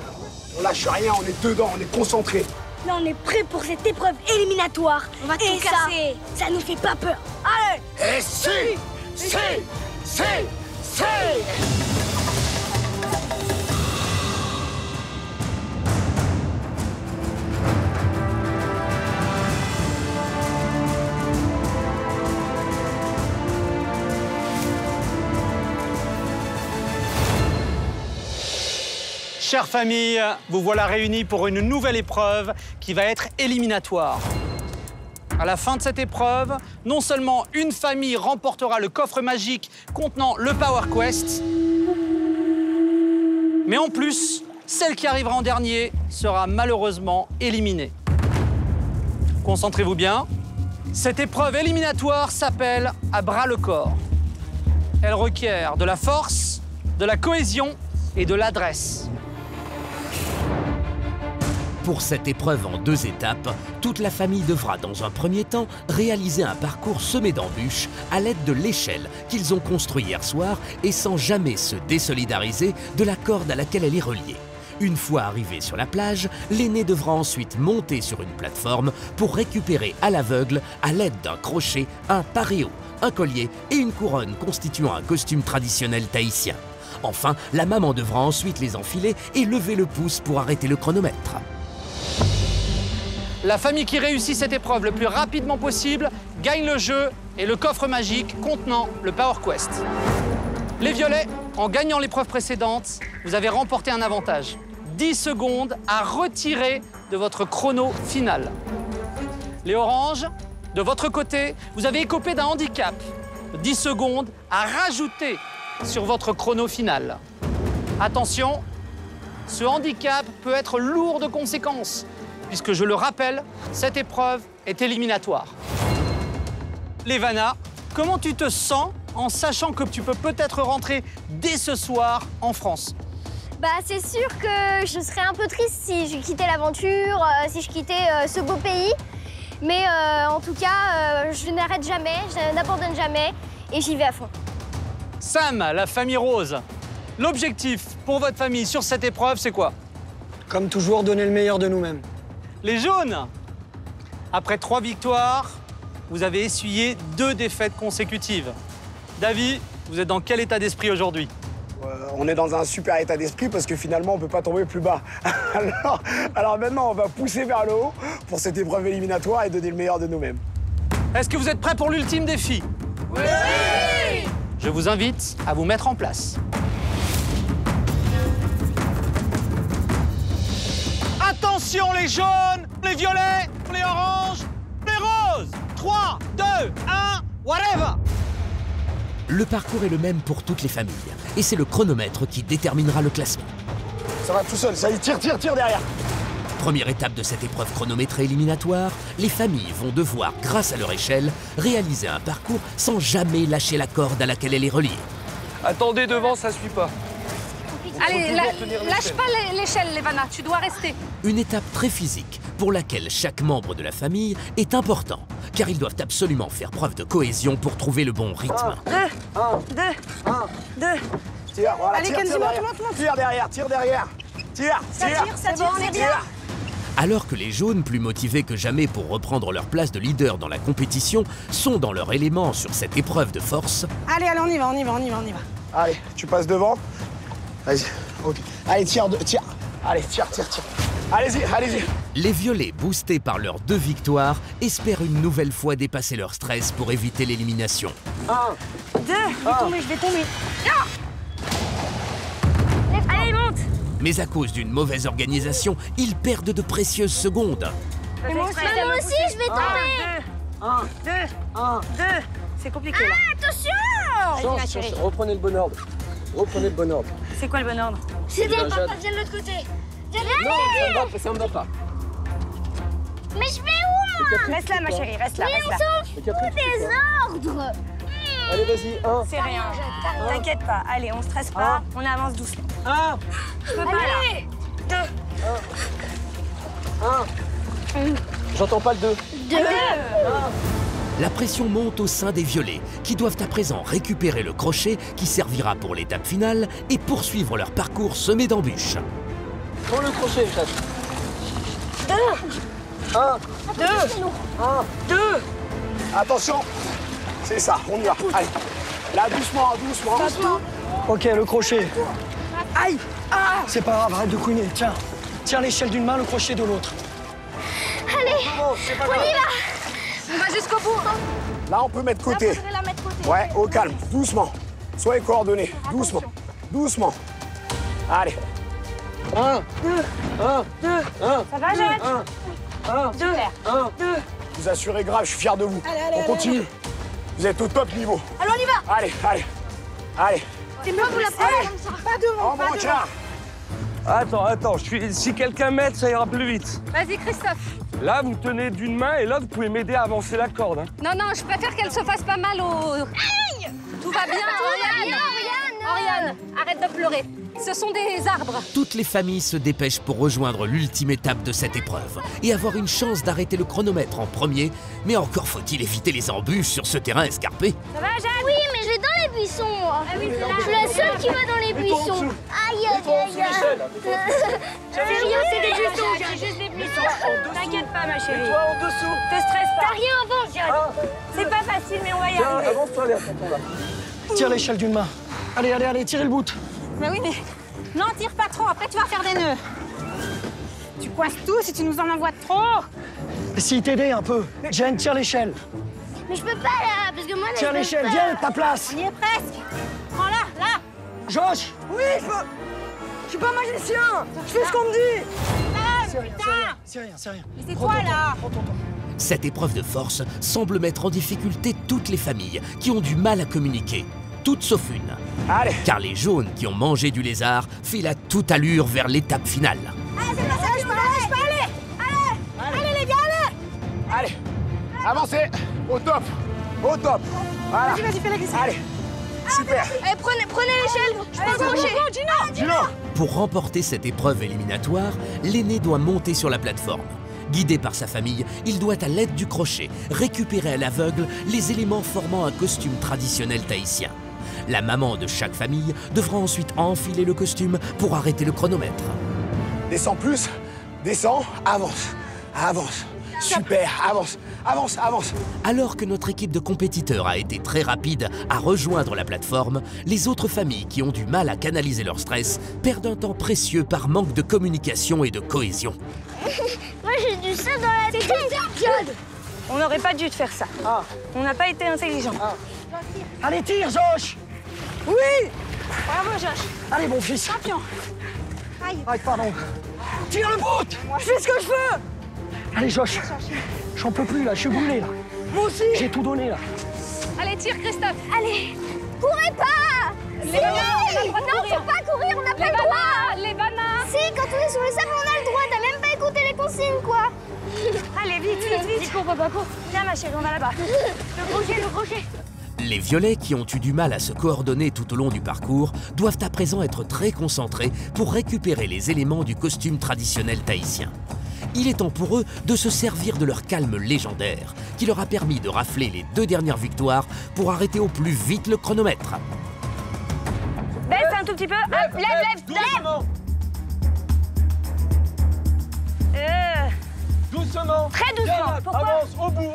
On lâche rien, on est dedans, on est concentré. Là, on est prêt pour cette épreuve éliminatoire. On va tout casser. Ça nous fait pas peur. Allez! Et si! Chère famille, vous voilà réunis pour une nouvelle épreuve qui va être éliminatoire. À la fin de cette épreuve, non seulement une famille remportera le coffre magique contenant le Power Quest, mais en plus, celle qui arrivera en dernier sera malheureusement éliminée. Concentrez-vous bien. Cette épreuve éliminatoire s'appelle à bras le corps. Elle requiert de la force, de la cohésion et de l'adresse. Pour cette épreuve en 2 étapes, toute la famille devra dans un premier temps réaliser un parcours semé d'embûches à l'aide de l'échelle qu'ils ont construite hier soir et sans jamais se désolidariser de la corde à laquelle elle est reliée. Une fois arrivé sur la plage, l'aîné devra ensuite monter sur une plateforme pour récupérer à l'aveugle, à l'aide d'un crochet, un paréo, un collier et une couronne constituant un costume traditionnel tahitien. Enfin, la maman devra ensuite les enfiler et lever le pouce pour arrêter le chronomètre. La famille qui réussit cette épreuve le plus rapidement possible gagne le jeu et le coffre magique contenant le Power Quest. Les violets, en gagnant l'épreuve précédente, vous avez remporté un avantage. 10 secondes à retirer de votre chrono final. Les oranges, de votre côté, vous avez écopé d'un handicap. 10 secondes à rajouter sur votre chrono final. Attention, ce handicap peut être lourd de conséquences, puisque je le rappelle, cette épreuve est éliminatoire. Levana, comment tu te sens en sachant que tu peux peut-être rentrer dès ce soir en France? Bah c'est sûr que je serais un peu triste si je quittais l'aventure, si je quittais ce beau pays. Mais en tout cas, je n'arrête jamais, je n'abandonne jamais et j'y vais à fond. Sam, la famille Rose, l'objectif pour votre famille sur cette épreuve, c'est quoi? Comme toujours, donner le meilleur de nous-mêmes. Les jaunes, après 3 victoires, vous avez essuyé 2 défaites consécutives. David, vous êtes dans quel état d'esprit aujourd'hui? On est dans un super état d'esprit parce que finalement, on ne peut pas tomber plus bas. Alors maintenant, on va pousser vers le haut pour cette épreuve éliminatoire et donner le meilleur de nous-mêmes. Est-ce que vous êtes prêts pour l'ultime défi? Oui! Je vous invite à vous mettre en place. Attention les jaunes, les violets, les oranges, les roses. 3, 2, 1, whatever! Le parcours est le même pour toutes les familles. Et c'est le chronomètre qui déterminera le classement. Ça va tout seul, ça y est, tire derrière. Première étape de cette épreuve chronométrée éliminatoire, les familles vont devoir, grâce à leur échelle, réaliser un parcours sans jamais lâcher la corde à laquelle elle est reliée. Attendez devant, ça suit pas. Allez, lâche pas l'échelle, Levana, tu dois rester. Une étape très physique pour laquelle chaque membre de la famille est important, car ils doivent absolument faire preuve de cohésion pour trouver le bon rythme. 2. Tire, voilà, allez, Kenzie, monte. Tire derrière. Tire. Ça tire, on est bien. Alors que les jaunes, plus motivés que jamais pour reprendre leur place de leader dans la compétition, sont dans leur élément sur cette épreuve de force. Allez, on y va. Allez, tu passes devant. Vas-y, ok. Allez, tire. Allez, tire. Allez-y. Les violets, boostés par leurs 2 victoires, espèrent une nouvelle fois dépasser leur stress pour éviter l'élimination. 1, 2, je vais tomber. Allez, monte! Mais à cause d'une mauvaise organisation, ils perdent de précieuses secondes. Mais moi aussi, je vais tomber. 2. C'est compliqué là. Attention! Chance, reprenez le bon ordre. C'est quoi le bon ordre? C'est bien, papa, viens de l'autre côté. Non, ça me va pas. Mais je vais où, moi? Reste là, ma chérie, reste là. Mais on s'en fout des ordres. Allez, vas-y, 1. C'est rien. T'inquiète pas. Allez, on stresse pas, on avance doucement. 1. Je peux pas là. 2. 1. J'entends pas le 2. 2. La pression monte au sein des violets, qui doivent à présent récupérer le crochet qui servira pour l'étape finale et poursuivre leur parcours semé d'embûches. Prends le crochet, chat. 2. 1. 2. Attention. C'est ça, on y va. Allez. Là, doucement. Ok, le crochet. Aïe! C'est pas grave, arrête de couiner. Tiens l'échelle d'une main, le crochet de l'autre. Allez, on y va. On va jusqu'au bout. Là, on peut mettre côté. Ouais, au calme, doucement. Soyez coordonnés, doucement. Allez. 1. 2. Ça va, Jade? 2. Vous assurez grave, je suis fier de vous. Allez, on continue. Vous êtes au top niveau. Alors, on y va. Allez. C'est moi, vous la prenez comme ça. Pas devant, pas devant. Attends, si quelqu'un m'aide, ça ira plus vite. Vas-y, Christophe. Là, vous tenez d'une main et là, vous pouvez m'aider à avancer la corde. Hein. Non, je préfère qu'elle se fasse pas mal au... Aïe! Tout va bien, Oriane, arrête de pleurer. Ce sont des arbres. Toutes les familles se dépêchent pour rejoindre l'ultime étape de cette épreuve et avoir une chance d'arrêter le chronomètre en premier, mais encore faut-il éviter les embûches sur ce terrain escarpé. Ça va, Jade? Oui, mais je vais dans les les buissons, moi. Je suis la seule qui va dans les buissons. Aïe, aïe, aïe. C'est rien, c'est des buissons. J'ai juste des buissons. T'inquiète pas, ma chérie. Toi en dessous. Te stresse pas. T'as rien avant, Jade. C'est pas facile, mais on va y arriver. Avance-toi, Léa, tonton, là. Tire l'échelle d'une main. Allez, allez, allez, tirez le bout. Mais oui, mais... Non, tire pas trop, après tu vas faire des nœuds. Tu coinces tout si tu nous en envoies trop. Si t'aider un peu. Jen, tire l'échelle. Mais je peux pas, là, parce que moi, là, Tire je peux l'échelle, pas. viens, ta place. On y est presque. Prends-la, là. Josh. Oui, je suis pas magicien. Je fais ce qu'on me dit. Là, putain. C'est rien, c'est rien. Mais c'est quoi, là? Cette épreuve de force semble mettre en difficulté toutes les familles qui ont du mal à communiquer, toutes sauf une. Allez. Car les jaunes qui ont mangé du lézard filent à toute allure vers l'étape finale. Allez, c'est pas ça, je peux aller. Allez, les gars, allez. Allez. Avancez. Au top. Au top. Voilà. Vas-y, fais la glissade. Allez. Super. Allez, prenez l'échelle. Je peux accrocher. Gino. Pour remporter cette épreuve éliminatoire, l'aîné doit monter sur la plateforme. Guidé par sa famille, il doit à l'aide du crochet récupérer à l'aveugle les éléments formant un costume traditionnel tahitien. La maman de chaque famille devra ensuite enfiler le costume pour arrêter le chronomètre. Descends plus. Descends. Avance. Avance. Super. Avance. Avance. Avance. Alors que notre équipe de compétiteurs a été très rapide à rejoindre la plateforme, les autres familles qui ont du mal à canaliser leur stress perdent un temps précieux par manque de communication et de cohésion. Moi, j'ai du sang dans la tête. Jade. On n'aurait pas dû te faire ça. On n'a pas été intelligents. Allez, tire, Josh. Oui. Bravo, Josh. Allez, mon fils. Champion. Aïe. Aïe, pardon. Tire le bout. Je fais ce que je veux. Allez, Josh. J'en peux plus, là. Je suis brûlé, là. Moi aussi. J'ai tout donné, là. Allez, tire, Christophe. Allez, courez pas. Les bananes, on a le droit de Non, courir. faut pas courir, on n'a pas Les le droit. bananes, les bananes. Si, quand on est sur le sable, on a le droit. T'as même pas écouté les consignes, quoi. Allez, vite. Cours, papa, cours. Viens, ma chérie, on va là-bas. Le crochet. Les violets qui ont eu du mal à se coordonner tout au long du parcours doivent à présent être très concentrés pour récupérer les éléments du costume traditionnel tahitien. Il est temps pour eux de se servir de leur calme légendaire qui leur a permis de rafler les 2 dernières victoires pour arrêter au plus vite le chronomètre. Baisse un tout petit peu. Hop, lève. Doucement. Très doucement. Viens, Pourquoi? avance. Au bout.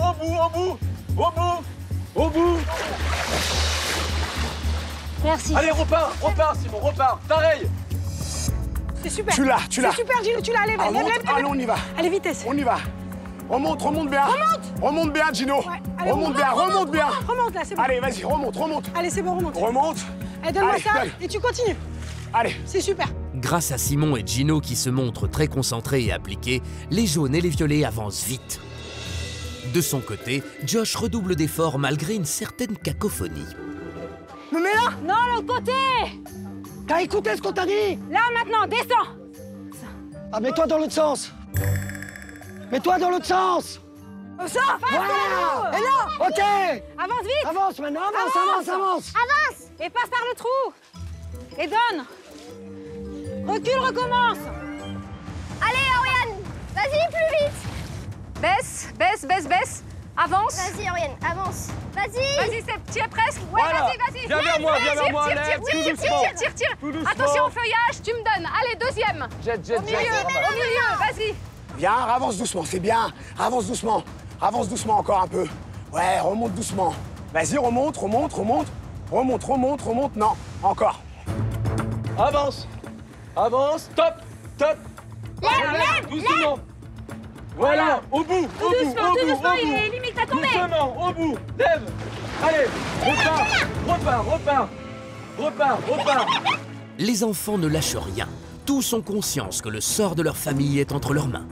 Au bout. Merci. Allez, repars, Simon, repars. Pareil. C'est super. Tu l'as. C'est super, Gino, tu l'as. Allez, Allez, on y va. Allez, vitesse. On y va. Remonte bien. Remonte bien, Gino. Allez, Remonte bien. Remonte, là, c'est bon. Allez, vas-y, remonte. Allez, c'est bon, remonte. Remonte. Allez, donne-moi Allez, ça donne. et tu continues. Allez. C'est super. Grâce à Simon et Gino qui se montrent très concentrés et appliqués, les jaunes et les violets avancent vite. De son côté, Josh redouble d'efforts malgré une certaine cacophonie. Me mets là. Non, l'autre côté. T'as écouté ce qu'on t'a dit? Là, maintenant, descends. Ah, mets-toi dans l'autre sens. Mets-toi dans l'autre sens. Ça. Voilà. Et là. Ok. Avance vite. Avance maintenant, avance. Et passe par le trou. Et donne. Recule, recommence. Allez, Oriane. Vas-y, plus vite. Baisse. Avance. Vas-y, Oriane, avance. Vas-y. Vas-y, tu es presque. Ouais, Voilà. vas-y. Viens vers moi, lève, tout doucement. Tire. Tout doucement. Attention au feuillage, tu me donnes. Allez, deuxième. Jet. Au milieu, vas-y. Viens, avance doucement, c'est bien. Avance doucement encore un peu. Ouais, remonte doucement. Vas-y, remonte. Non, encore. Avance. Top. Lève. Doucement. Voilà, au bout. Tout doucement, il est limite à tomber. Doucement, au bout. Lève. Allez, repars. Les enfants ne lâchent rien. Tous ont conscience que le sort de leur famille est entre leurs mains.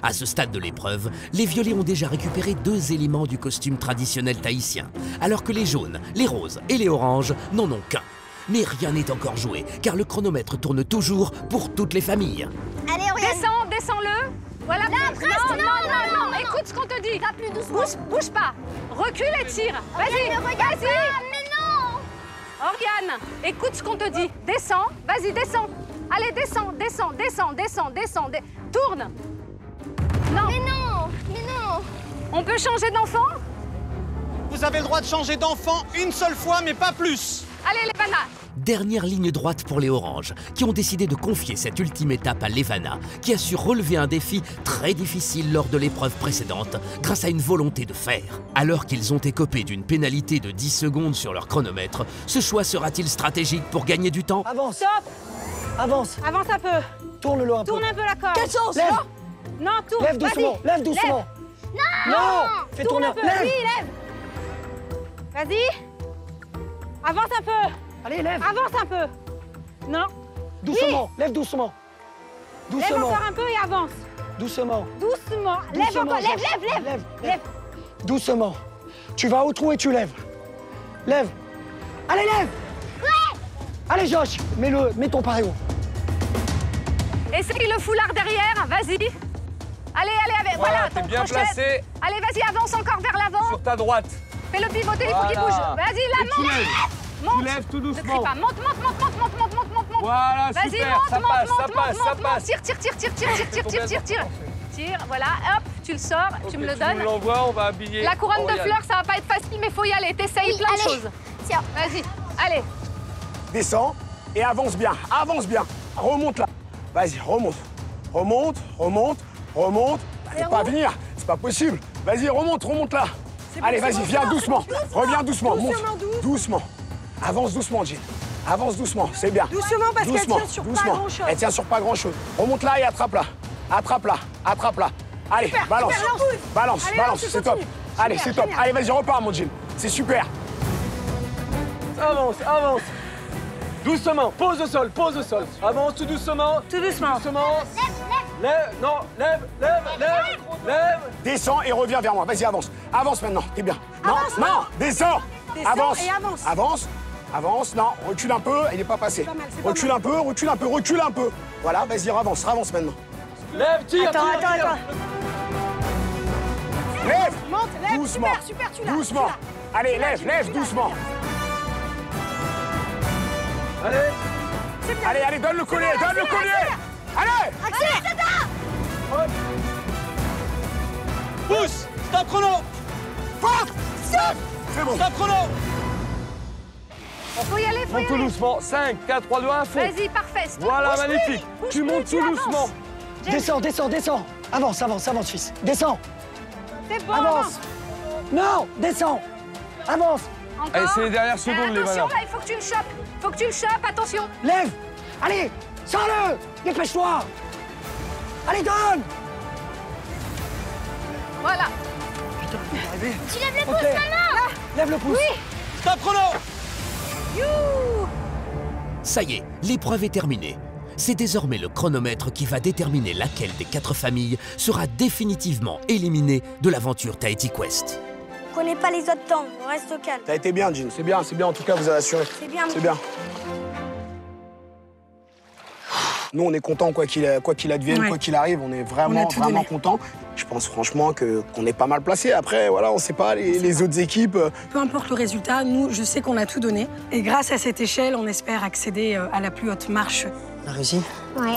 À ce stade de l'épreuve, les violets ont déjà récupéré 2 éléments du costume traditionnel tahitien, alors que les jaunes, les roses et les oranges n'en ont qu'un. Mais rien n'est encore joué, car le chronomètre tourne toujours pour toutes les familles. Allez, Oriane. Descends-le. Voilà. Là, presque, non. Écoute ce qu'on te dit. Va plus doucement. Bouge pas. Recule et tire. Vas-y. Ne regarde pas. Mais non. Oriane, écoute ce qu'on te dit. Descends. Vas-y, descends. Allez, descends. Tourne. Non. Mais non. On peut changer d'enfant? vous avez le droit de changer d'enfant une seule fois, mais pas plus. Allez, Levana. Dernière ligne droite pour les Oranges, qui ont décidé de confier cette ultime étape à Levana, qui a su relever un défi très difficile lors de l'épreuve précédente, grâce à une volonté de faire. Alors qu'ils ont écopé d'une pénalité de 10 secondes sur leur chronomètre, ce choix sera-t-il stratégique pour gagner du temps? Avance. Stop. Avance. Avance un peu. Tourne-le un peu. Tourne un peu la corde. Quelle chance? Lève. Non, tourne. Lève doucement. Lève doucement. Non. Fais Tourne tourner. un peu. Lève. Oui, lève. Vas-y. Avance un peu. Allez, lève. Avance un peu. Non. Doucement. Lève doucement. Lève Doucement. encore un peu et avance. Doucement. Doucement. Lève Doucement, encore. Lève, Josh. lève, lève. Lève. Doucement. Tu vas au trou et tu lèves. Lève. Allez, lève. Ouais. Allez, Josh. Mets ton paréo. Essaye le foulard derrière, vas-y. Allez, allez, Voilà, t'es ton bien crochet. placé. Allez, vas-y, avance encore vers l'avant. Sur ta droite. Fais-le pivoter, il faut qu'il Voilà. bouge. Vas-y, Et là, tu monte. lèves. Monte. Tu lèves tout Ne doucement. crie pas. Monte, monte, monte, monte, monte, monte, monte, monte, monte. Voilà, Vas-y, super, monte, ça monte, passe, monte, ça passe, monte, ça monte, passe. Tire, tire, tire, tire, tire, tire, tire, tire, tire. Tire, voilà, hop, tu le sors, tu me le Tu donnes. nous l'envoies, on va habiller. La couronne de Oriane. fleurs, ça va pas être facile, mais faut y aller. T'essayes Oui, plein de allez. choses. Tiens, vas-y, allez. Descends et avance bien, avance bien. Remonte là. Vas-y, remonte. Remonte, remonte, remonte. Allez, pas venir, c'est pas possible. Vas-y, remonte là. Allez, vas-y, viens doucement. Reviens doucement, monte. Doucement. Avance doucement, Jean. Avance doucement, c'est bien. Doucement parce qu'elle Doucement, tient sur pas doucement. grand-chose. Elle tient sur pas grand-chose. Remonte là et attrape-la. Attrape-la, attrape-la. Allez, Super, balance. super, lance. Balance, Allez, balance, lance, c'est top. continue. Allez, Super, c'est top. génial. Allez, vas-y, repars, mon Jean. C'est super. Avance, avance. Doucement, pose au sol, pose au sol. Avance tout doucement. Tout doucement. Doucement. Lève, non, lève, lève, lève, lève. Descends et reviens vers moi. Vas-y, avance. Avance maintenant, t'es bien. Avance, non, non, descends. Descends Avance. et avance. Avance. Avance, non, recule un peu, il n'est pas passé. C'est pas mal, c'est pas Recule mal. un peu, recule un peu, recule un peu. Voilà, vas-y, avance, avance maintenant. Lève, tire, Attends, tire, attends, tire. attends. Lève. Monte, lève. Doucement. Super, super, tu l'as. Doucement. tu l'as. Allez, Tu l'as, lève, tu l'as, lève, tu l'as, doucement. Allez. C'est bien. Allez, allez, donne le collier, donne le collier. Allez. Accélère. Pousse. Stop chrono. C'est bon. Stop chrono. Faut y aller, faut y Monte tout aller. doucement. 5, 4, 3, 2, 1, fond. Vas-y, parfait. Stop. Voilà, Bouge plus, magnifique. bouge Tu plus, montes tout avances. doucement. Descends, descends, descends. Avance, avance, avance, fils. Descends. C'est bon, Avance. Non, descends. Avance. Encore. Allez, c'est les dernières secondes, les Attention, malins. là, il faut que tu le chopes. Faut que tu le chopes, attention. Lève. Allez, sors-le. Dépêche-toi. Allez, donne. Voilà. Tu lèves le pouce, Ok. maman. Lève le pouce. Stop chrono. Ça y est, l'épreuve est terminée. C'est désormais le chronomètre qui va déterminer laquelle des 4 familles sera définitivement éliminée de l'aventure Tahiti Quest. On connaît pas les autres temps, on reste calme. T'as été bien, Jean. C'est bien, en tout cas, vous avez assuré. C'est bien. C'est bien. Nous, on est contents quoi qu'il advienne, Ouais. quoi qu'il arrive. On est On vraiment, a tout vraiment donné. contents. Je pense franchement qu'on est pas mal placé. Après, voilà, on sait pas, les autres équipes. Peu importe le résultat, nous, je sais qu'on a tout donné. Et grâce à cette échelle, on espère accéder à la plus haute marche. On a réussi. Ouais.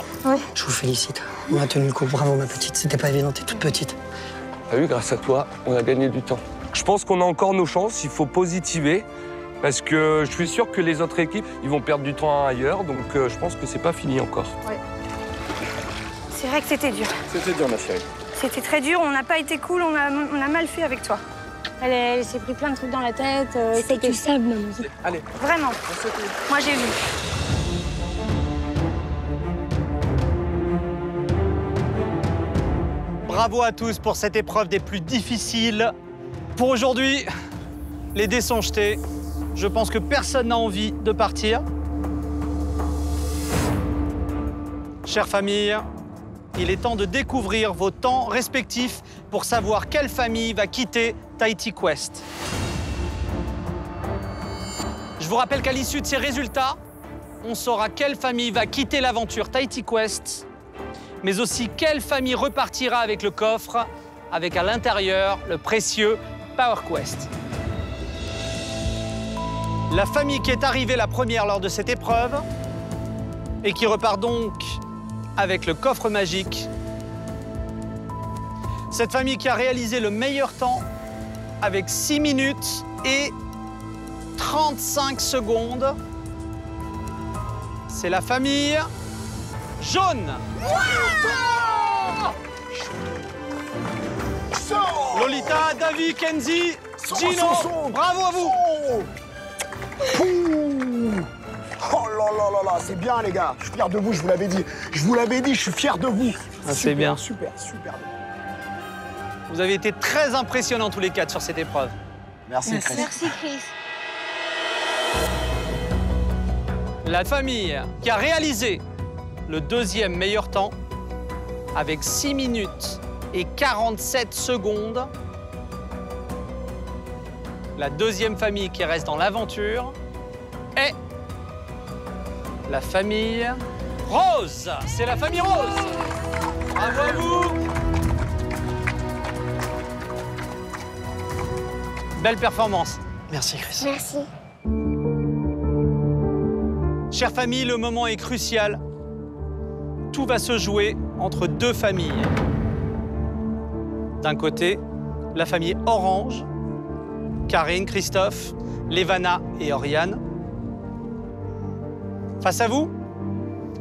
Je vous félicite. On a tenu le coup. Bravo, ma petite. C'était pas évident, t'es toute petite. T'as vu, grâce à toi, on a gagné du temps. Je pense qu'on a encore nos chances, il faut positiver. Parce que je suis sûr que les autres équipes, ils vont perdre du temps ailleurs. Donc je pense que c'est pas fini encore. C'est vrai que c'était dur. C'était dur, ma chérie. C'était très dur, on n'a pas été cool, on a mal fait avec toi. Elle s'est pris plein de trucs dans la tête. C'était du sable, maman. Allez, Vraiment. Moi, j'ai vu. Bravo à tous pour cette épreuve des plus difficiles. Pour aujourd'hui, les dés sont jetés. Je pense que personne n'a envie de partir. Chère famille, il est temps de découvrir vos temps respectifs pour savoir quelle famille va quitter Tahiti Quest. Je vous rappelle qu'à l'issue de ces résultats, on saura quelle famille va quitter l'aventure Tahiti Quest, mais aussi quelle famille repartira avec le coffre, avec à l'intérieur le précieux Power Quest. La famille qui est arrivée la première lors de cette épreuve et qui repart donc avec le coffre magique. Cette famille qui a réalisé le meilleur temps avec 6 minutes et 35 secondes. C'est la famille jaune. Lolita, David, Kenzie, Gino, bravo à vous. Oh là là là là, c'est bien les gars. Je suis fier de vous, je vous l'avais dit. Je vous l'avais dit, je suis fier de vous. Ah, c'est bien. Super, super. Vous avez été très impressionnants tous les quatre sur cette épreuve. Merci Chris. Merci Chris. La famille qui a réalisé le deuxième meilleur temps avec 6 minutes et 47 secondes. La deuxième famille qui reste dans l'aventure est la famille Rose. C'est la famille Rose. Bravo à vous. Belle performance. Merci Chris. Merci. Chère famille, le moment est crucial. Tout va se jouer entre deux familles. D'un côté, la famille Orange, Karine, Christophe, Lévana et Oriane. Face à vous,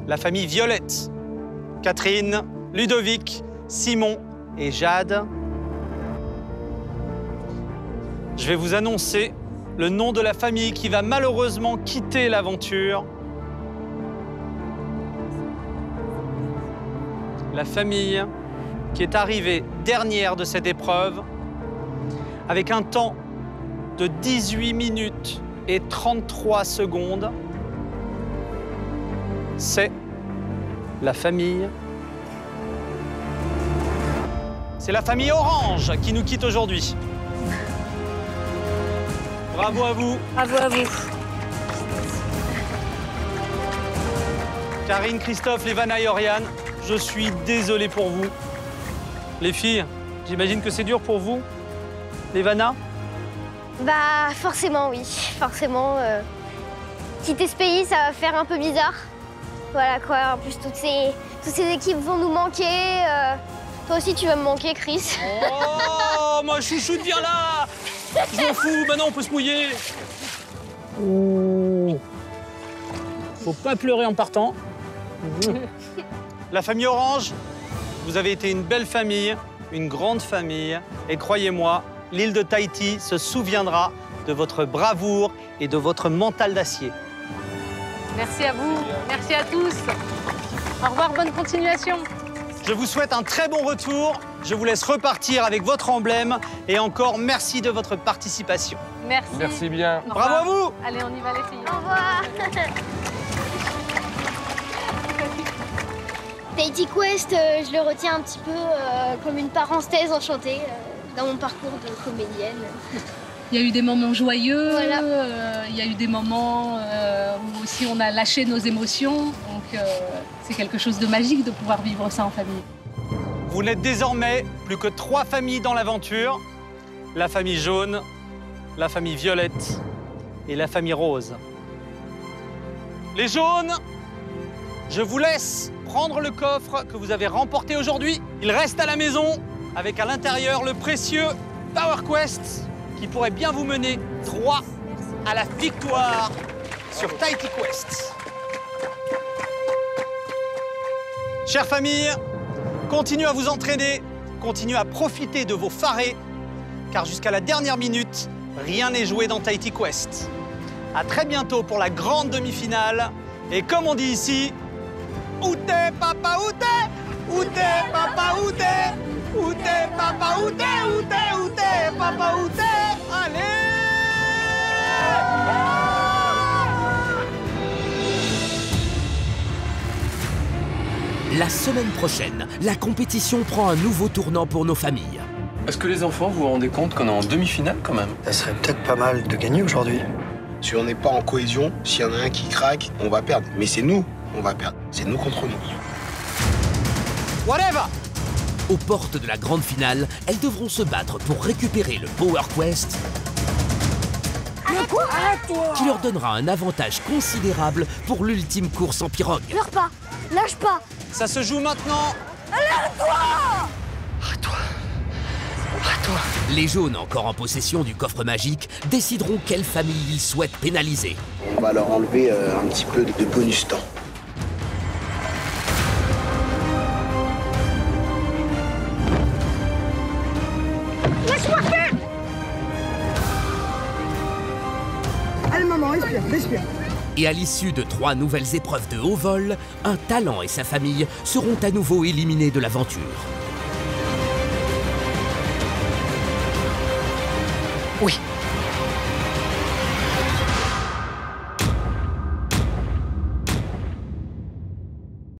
la famille Violette, Catherine, Ludovic, Simon et Jade. Je vais vous annoncer le nom de la famille qui va malheureusement quitter l'aventure. La famille qui est arrivée dernière de cette épreuve avec un temps de 18 minutes et 33 secondes. C'est la famille. C'est la famille Orange qui nous quitte aujourd'hui. Bravo à vous. Bravo à vous. Karine, Christophe, Lévana et Oriane, je suis désolé pour vous. Les filles, j'imagine que c'est dur pour vous. Lévana? Bah forcément oui, forcément. Quitter ce pays, ça va faire un peu bizarre. Voilà quoi, en plus toutes ces équipes vont nous manquer. Toi aussi tu vas me manquer Chris. Oh, ma chouchoute, viens là. Je m'en fous, maintenant on peut se mouiller. Faut pas pleurer en partant. La famille Orange, vous avez été une belle famille, une grande famille. Et croyez-moi, l'île de Tahiti se souviendra de votre bravoure et de votre mental d'acier. Merci à vous, merci à tous. Au revoir, bonne continuation. Je vous souhaite un très bon retour. Je vous laisse repartir avec votre emblème. Et encore, merci de votre participation. Merci. Merci bien. Bravo à vous. Allez, on y va les filles. Au revoir. Tahiti Quest, je le retiens un petit peu comme une parenthèse enchantée dans mon parcours de comédienne. Il y a eu des moments joyeux, voilà. Il y a eu des moments où aussi on a lâché nos émotions. Donc c'est quelque chose de magique de pouvoir vivre ça en famille. Vous n'êtes désormais plus que 3 familles dans l'aventure. La famille jaune, la famille violette et la famille rose. Les jaunes, je vous laisse prendre le coffre que vous avez remporté aujourd'hui. Il reste à la maison avec à l'intérieur le précieux Power Quest qui pourrait bien vous mener droit à la victoire sur Tahiti Quest. Chère famille, continuez à vous entraîner, continuez à profiter de vos farés, car jusqu'à la dernière minute, rien n'est joué dans Tahiti Quest. À très bientôt pour la grande demi-finale. Et comme on dit ici, où t'es, papa, où t'es? Où t'es, papa, où t'es? Où t'es, papa, où t'es? Où t'es, où t'es, papa, où t'es? Allez! La semaine prochaine, la compétition prend un nouveau tournant pour nos familles. Est-ce que les enfants, vous vous rendez compte qu'on est en demi-finale quand même? Ça serait peut-être pas mal de gagner aujourd'hui. Si on n'est pas en cohésion, s'il y en a un qui craque, on va perdre. Mais c'est nous, on va perdre. C'est nous contre nous. Whatever! Aux portes de la grande finale, elles devront se battre pour récupérer le Power Quest qui leur donnera un avantage considérable pour l'ultime course en pirogue. Pleure pas, lâche pas. Ça se joue maintenant. Alerte-toi! Arrête-toi. Les jaunes, encore en possession du coffre magique, décideront quelle famille ils souhaitent pénaliser. On va leur enlever un petit peu de bonus temps. Laisse-moi faire! Allez maman, respire, respire. Et à l'issue de 3 nouvelles épreuves de haut vol, un talent et sa famille seront à nouveau éliminés de l'aventure. Oui,